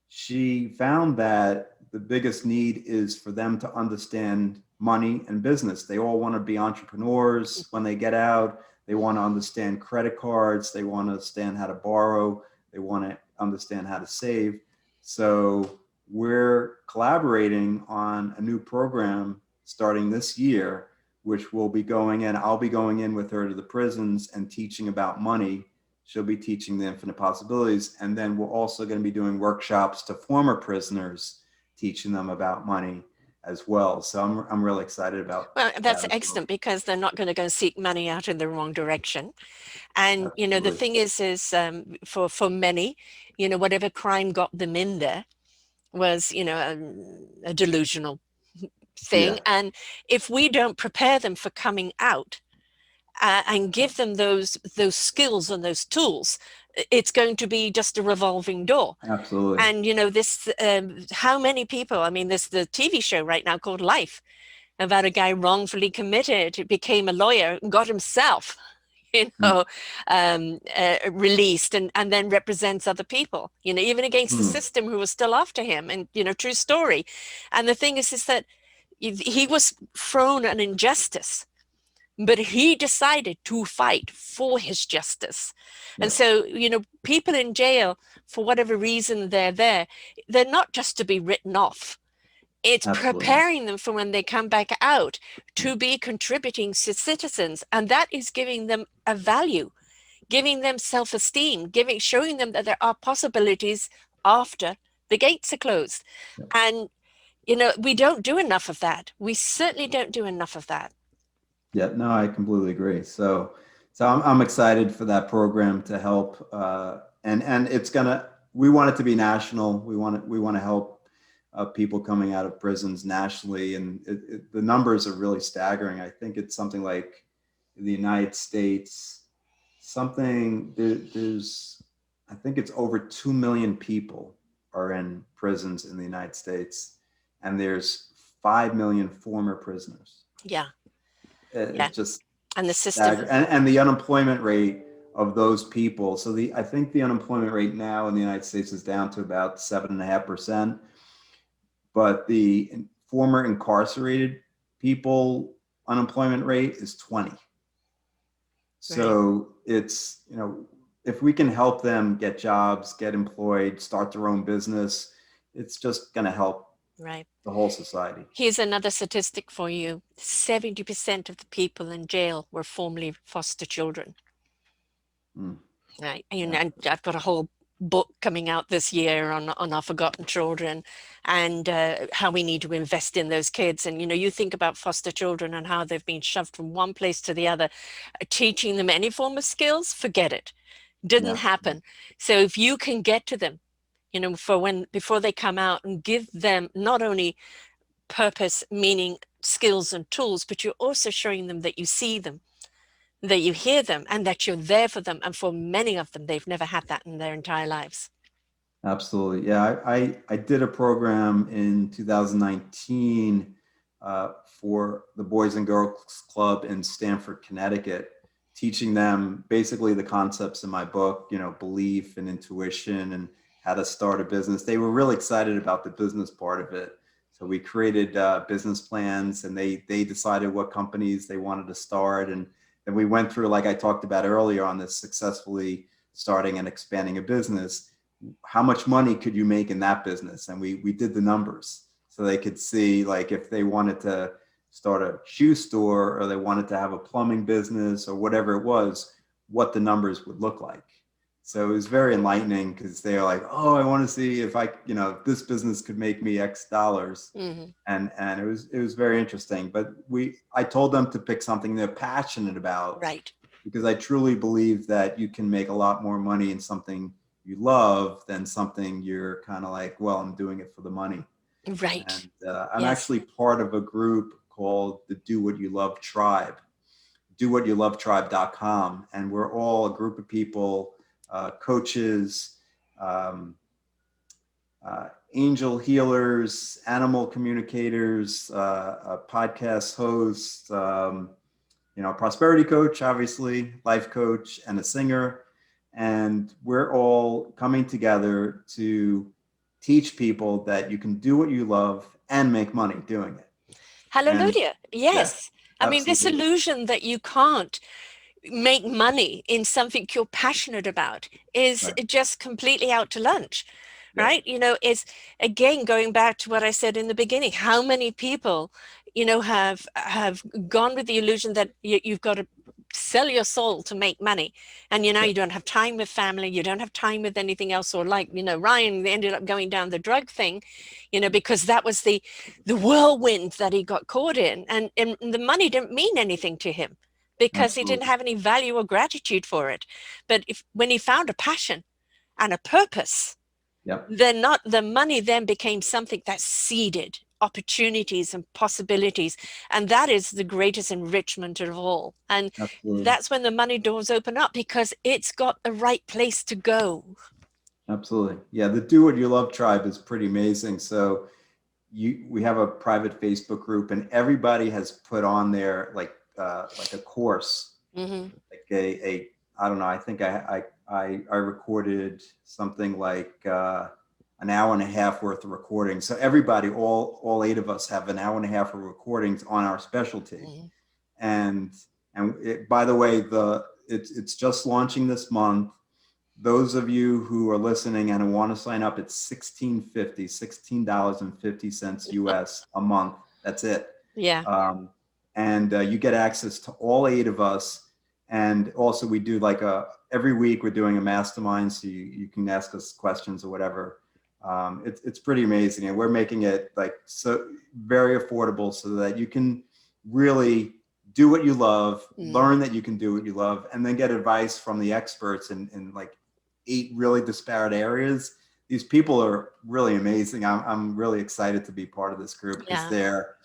She found that the biggest need is for them to understand money and business. They all want to be entrepreneurs when they get out. They want to understand credit cards. They want to understand how to borrow. They want to understand how to save. So we're collaborating on a new program starting this year, which will be going in. I'll be going in with her to the prisons and teaching about money. She'll be teaching the infinite possibilities. And then we're also going to be doing workshops to former prisoners, teaching them about money as well. So I'm really excited about Well, that's that as well. excellent because they're not going to go seek money out in the wrong direction. And the Absolutely. thing is for many, whatever crime got them in there was, a delusional thing. Yeah, And if we don't prepare them for coming out and give them those skills and those tools, it's going to be just a revolving door. absolutely. And this, how many people? I mean, there's the TV show right now called Life about a guy wrongfully committed, became a lawyer, got himself, you Mm. know, released and then represents other people, even against the Mm. system who was still after him. And, true story. And the thing is that he was thrown an injustice but he decided to fight for his justice. And Yes, so, people in jail, for whatever reason they're not just to be written off. It's absolutely. preparing them for when they come back out to be contributing citizens. And that is giving them a value, giving them self-esteem, showing them that there are possibilities after the gates are closed. Yeah. And, we don't do enough of that. We certainly don't do enough of that. Yeah, no, I completely agree. So I'm excited for that program to help, and it's gonna. We want it to be national. We want to help people coming out of prisons nationally, and the numbers are really staggering. I think it's something like in the United States, there's, I think it's over 2 million people are in prisons in the United States, and there's 5 million former prisoners. Yeah. Yeah. It's just And the system. stagger, and the unemployment rate of those people. So I think the unemployment rate now in the United States is down to about 7.5%, but the former incarcerated people unemployment rate is 20. Right. So it's, if we can help them get jobs, get employed, start their own business, it's just going to help Right. the whole society. Here's another statistic for you. 70% of the people in jail were formerly foster children. Mm, Right. yeah, And I've got a whole book coming out this year on our forgotten children and how we need to invest in those kids. And, you think about foster children and how they've been shoved from one place to the other, teaching them any form of skills, forget it. Didn't yeah, happen. So if you can get to them, before they come out and give them not only purpose, meaning, skills and tools, but you're also showing them that you see them, that you hear them, and that you're there for them. And for many of them, they've never had that in their entire lives. absolutely. Yeah, I did a program in 2019 for the Boys and Girls Club in Stamford, Connecticut, teaching them basically the concepts in my book, belief and intuition and how to start a business. They were really excited about the business part of it. So we created business plans, and they decided what companies they wanted to start. And then we went through, like I talked about earlier, on this successfully starting and expanding a business. How much money could you make in that business? And we did the numbers so they could see, like, if they wanted to start a shoe store or they wanted to have a plumbing business or whatever it was, what the numbers would look like. So it was very enlightening because they're like, oh, I want to see if this business could make me X dollars. Mm-hmm. And it was very interesting. But I told them to pick something they're passionate about, Right. because I truly believe that you can make a lot more money in something you love than something you're kind of like, well, I'm doing it for the money. Right. And I'm Yes. actually part of a group called the Do What You Love Tribe, dowhatyoulovetribe.com. And we're all a group of people, coaches, um, angel healers, animal communicators, podcast hosts, prosperity coach, obviously, life coach, and a singer. And we're all coming together to teach people that you can do what you love and make money doing it. And Hallelujah. yeah, Yes. I mean, this absolutely. illusion that you can't make money in something you're passionate about is Right. just completely out to lunch, Yep. right? Is again going back to what I said in the beginning. How many people, have gone with the illusion that you've got to sell your soul to make money, and Yep. you don't have time with family, you don't have time with anything else, or like Ryan ended up going down the drug thing, because that was the whirlwind that he got caught in, and the money didn't mean anything to him because he didn't Absolutely. have any value or gratitude for it. But when he found a passion and a purpose, Yep. then not the money then became something that seeded opportunities and possibilities. And that is the greatest enrichment of all. And Absolutely. that's when the money doors open up because it's got the right place to go. Absolutely. Yeah. The Do What You Love Tribe is pretty amazing. So we have a private Facebook group, and everybody has put on there like a course, Mm-hmm. like a I don't know. I think I recorded something like an hour and a half worth of recording. So everybody, all 8 of us, have an hour and a half of recordings on our specialty, Mm-hmm. and And by the way, it's just launching this month. Those of you who are listening and want to sign up, it's $16.50 US a month. That's it. Yeah. And you get access to all 8 of us. And also we do like every week we're doing a mastermind, so you can ask us questions or whatever. It's pretty amazing, and we're making it like so very affordable so that you can really do what you love, learn that you can do what you love, and then get advice from the experts in like 8 really disparate areas. These people are really amazing. I'm really excited to be part of this group because they're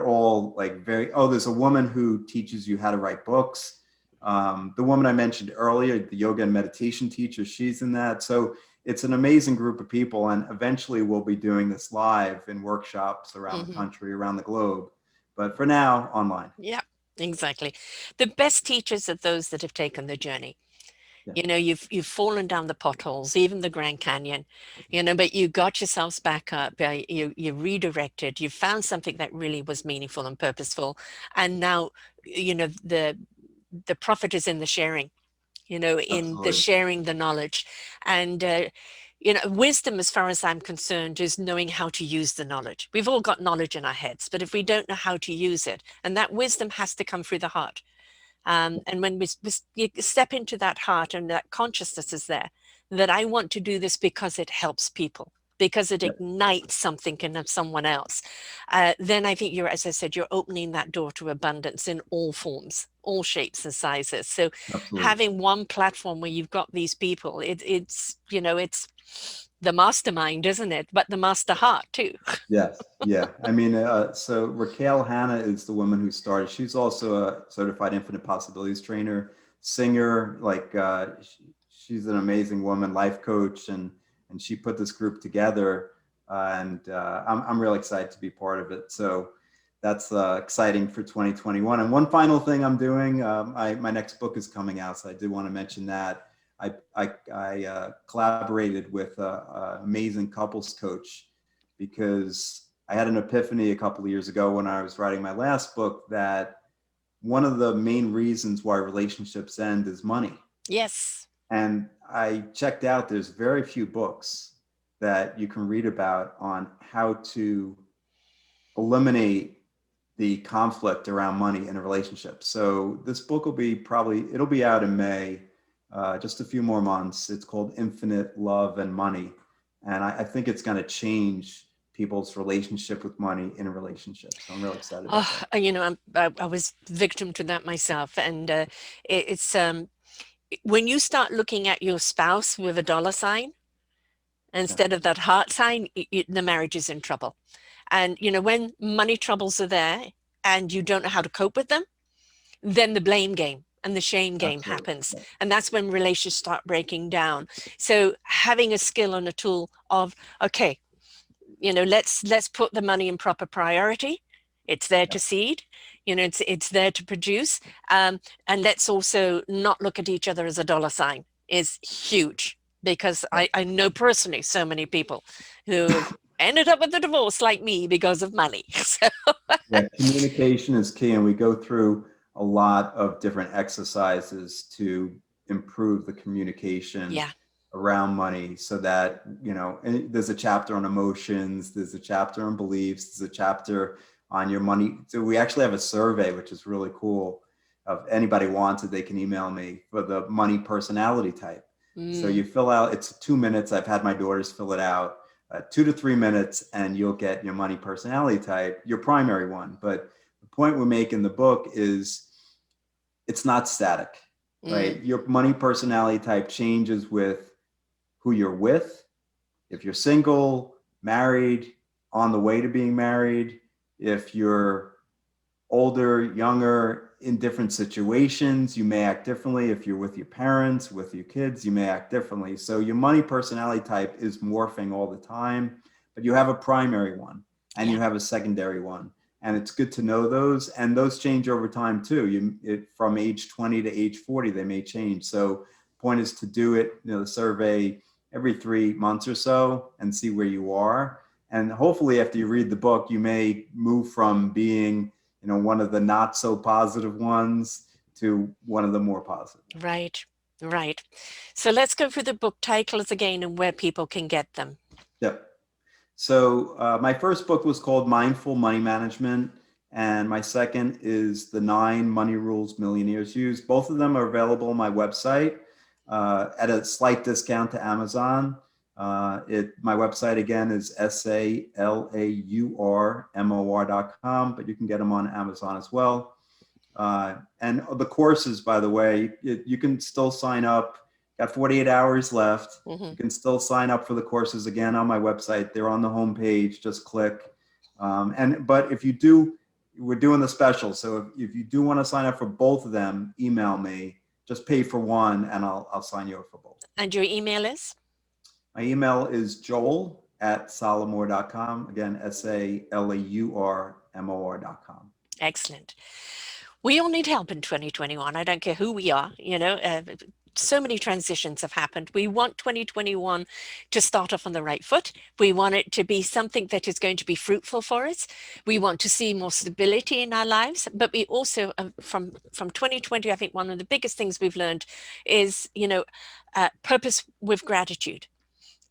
all like there's a woman who teaches you how to write books. The woman I mentioned earlier, the yoga and meditation teacher, she's in that. So it's an amazing group of people, and eventually we'll be doing this live in workshops around the country, around the globe. But for now, online. Yeah, exactly. The best teachers are those that have taken the journey. Yeah. You know, you've fallen down the potholes, even the Grand Canyon, you know, but you got yourselves back up, you redirected, you found something that really was meaningful and purposeful. And now, you know, the profit is in the sharing, you know, in the Absolutely. sharing the knowledge. And, you know, wisdom, as far as I'm concerned, is knowing how to use the knowledge. We've all got knowledge in our heads, but if we don't know how to use it, and that wisdom has to come through the heart. And when you step into that heart and that consciousness is there, that I want to do this because it helps people, because it ignites something in someone else, then I think you're, as I said, you're opening that door to abundance in all forms, all shapes and sizes. So Absolutely. having one platform where you've got these people, it's, you know, it's the mastermind, isn't it? But the master heart too. Yes. Yeah. I mean, so Raquel Hanna is the woman who started. She's also a certified infinite possibilities trainer, singer. Like she's an amazing woman, life coach, and she put this group together. I'm really excited to be part of it. So that's exciting for 2021. And one final thing I'm doing, my next book is coming out, so I did want to mention that. I collaborated with an amazing couples coach, because I had an epiphany a couple of years ago when I was writing my last book that one of the main reasons why relationships end is money. Yes. And I checked out, there's very few books that you can read about on how to eliminate the conflict around money in a relationship. So this book will be it'll be out in May, just a few more months. It's called Infinite Love and Money. And I think it's going to change people's relationship with money in a relationship. So I'm really excited about that. You know, I was victim to that myself. And it's when you start looking at your spouse with a dollar sign instead of that heart sign, the marriage is in trouble. And, you know, when money troubles are there and you don't know how to cope with them, then the blame game and the shame game happens. And that's when relations start breaking down. So having a skill and a tool of, okay, you know, let's put the money in proper priority. It's there to seed, you know, it's there to produce. And let's also not look at each other as a dollar sign is huge, because I know personally so many people who ended up with a divorce like me because of money. So Yeah, communication is key, and we go through a lot of different exercises to improve the communication around money, so that, you know, and there's a chapter on emotions, there's a chapter on beliefs, there's a chapter on your money. So we actually have a survey, which is really cool. If anybody wants it, they can email me, for the money personality type. So you fill out, it's 2 minutes. I've had my daughters fill it out. 2 to 3 minutes, and you'll get your money personality type, your primary one. But the point we make in the book is it's not static, right? Your money personality type changes with who you're with. If you're single, married, on the way to being married, if you're older, younger, in different situations, you may act differently. If you're with your parents, with your kids, you may act differently. So your money personality type is morphing all the time, but you have a primary one and you have a secondary one. And it's good to know those, and those change over time too. From age 20 to age 40, they may change. So point is to do it, you know, the survey every 3 months or so, and see where you are. And hopefully after you read the book, you may move from being, you know, one of the not so positive ones to one of the more positive. Right, right. So let's go through the book titles again and where people can get them. Yep. So my first book was called Mindful Money Management, and my second is The 9 Money Rules Millionaires Use. Both of them are available on my website at a slight discount to Amazon. My website again is SALAURMOR.com, but you can get them on Amazon as well. And the courses, by the way, you can still sign up. Got 48 hours left. You can still sign up for the courses again on my website. They're on the homepage. Just click. But if you do, we're doing the special. So if you do want to sign up for both of them, email me. Just pay for one, and I'll sign you up for both. And your email is? My email is joel@salomon.com. Again, SALAURMOR.com. Excellent. We all need help in 2021. I don't care who we are, so many transitions have happened. We want 2021 to start off on the right foot. We want it to be something that is going to be fruitful for us. We want to see more stability in our lives, but we also, from 2020, I think one of the biggest things we've learned is, purpose with gratitude.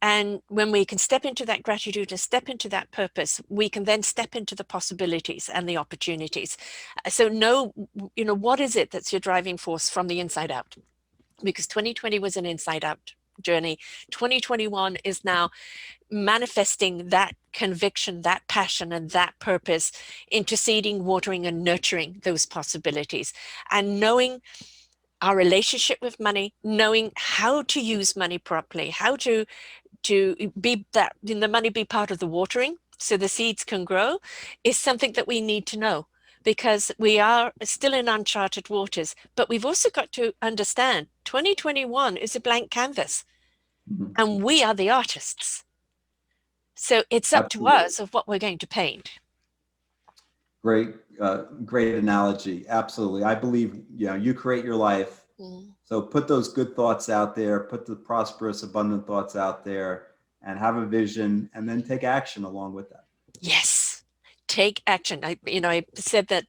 And when we can step into that gratitude and step into that purpose, we can then step into the possibilities and the opportunities. So know, what is it that's your driving force from the inside out? Because 2020 was an inside out journey. 2021 is now manifesting that conviction, that passion, and that purpose into seeding, watering, and nurturing those possibilities. And knowing our relationship with money, knowing how to use money properly, how to be that, the money be part of the watering so the seeds can grow, is something that we need to know, because we are still in uncharted waters. But we've also got to understand 2021 is a blank canvas, and we are the artists. So it's up to us of what we're going to paint. Great analogy. Absolutely. I believe, you create your life. So put those good thoughts out there, put the prosperous, abundant thoughts out there, and have a vision, and then take action along with that. Yes. Take action. I said that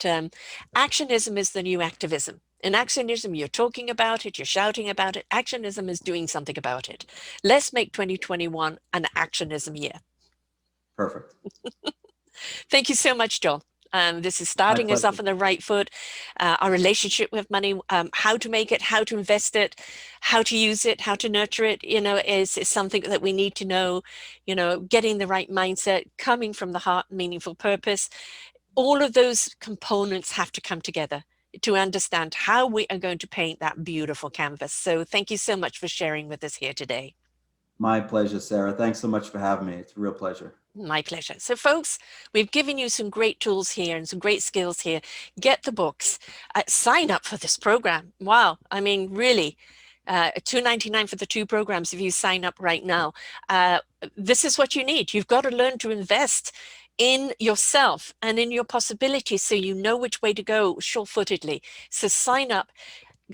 actionism is the new activism. In actionism, you're talking about it, you're shouting about it. Actionism is doing something about it. Let's make 2021 an actionism year. Perfect. Thank you so much, Joel. This is starting us off on the right foot. Our relationship with money, how to make it, how to invest it, how to use it, how to nurture it, is something that we need to know. Getting the right mindset, coming from the heart, meaningful purpose. All of those components have to come together to understand how we are going to paint that beautiful canvas. So thank you so much for sharing with us here today. My pleasure, Sarah. Thanks so much for having me. It's a real pleasure. My pleasure. So folks, we've given you some great tools here and some great skills here. Get the books, sign up for this program. Wow. I mean, really, $2.99 for the 2 programs if you sign up right now. This is what you need. You've got to learn to invest in yourself and in your possibilities so you know which way to go sure-footedly. So sign up.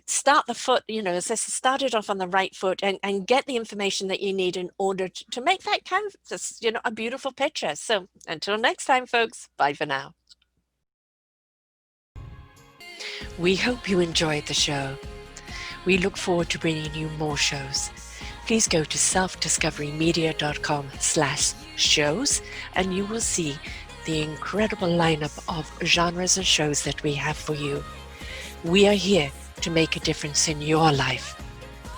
Start the foot, as I started off on the right foot, and get the information that you need in order to make that canvas, a beautiful picture. So until next time, folks, bye for now. We hope you enjoyed the show. We look forward to bringing you more shows. Please go to selfdiscoverymedia.com/shows, and you will see the incredible lineup of genres and shows that we have for you. We are here to make a difference in your life.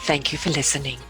Thank you for listening.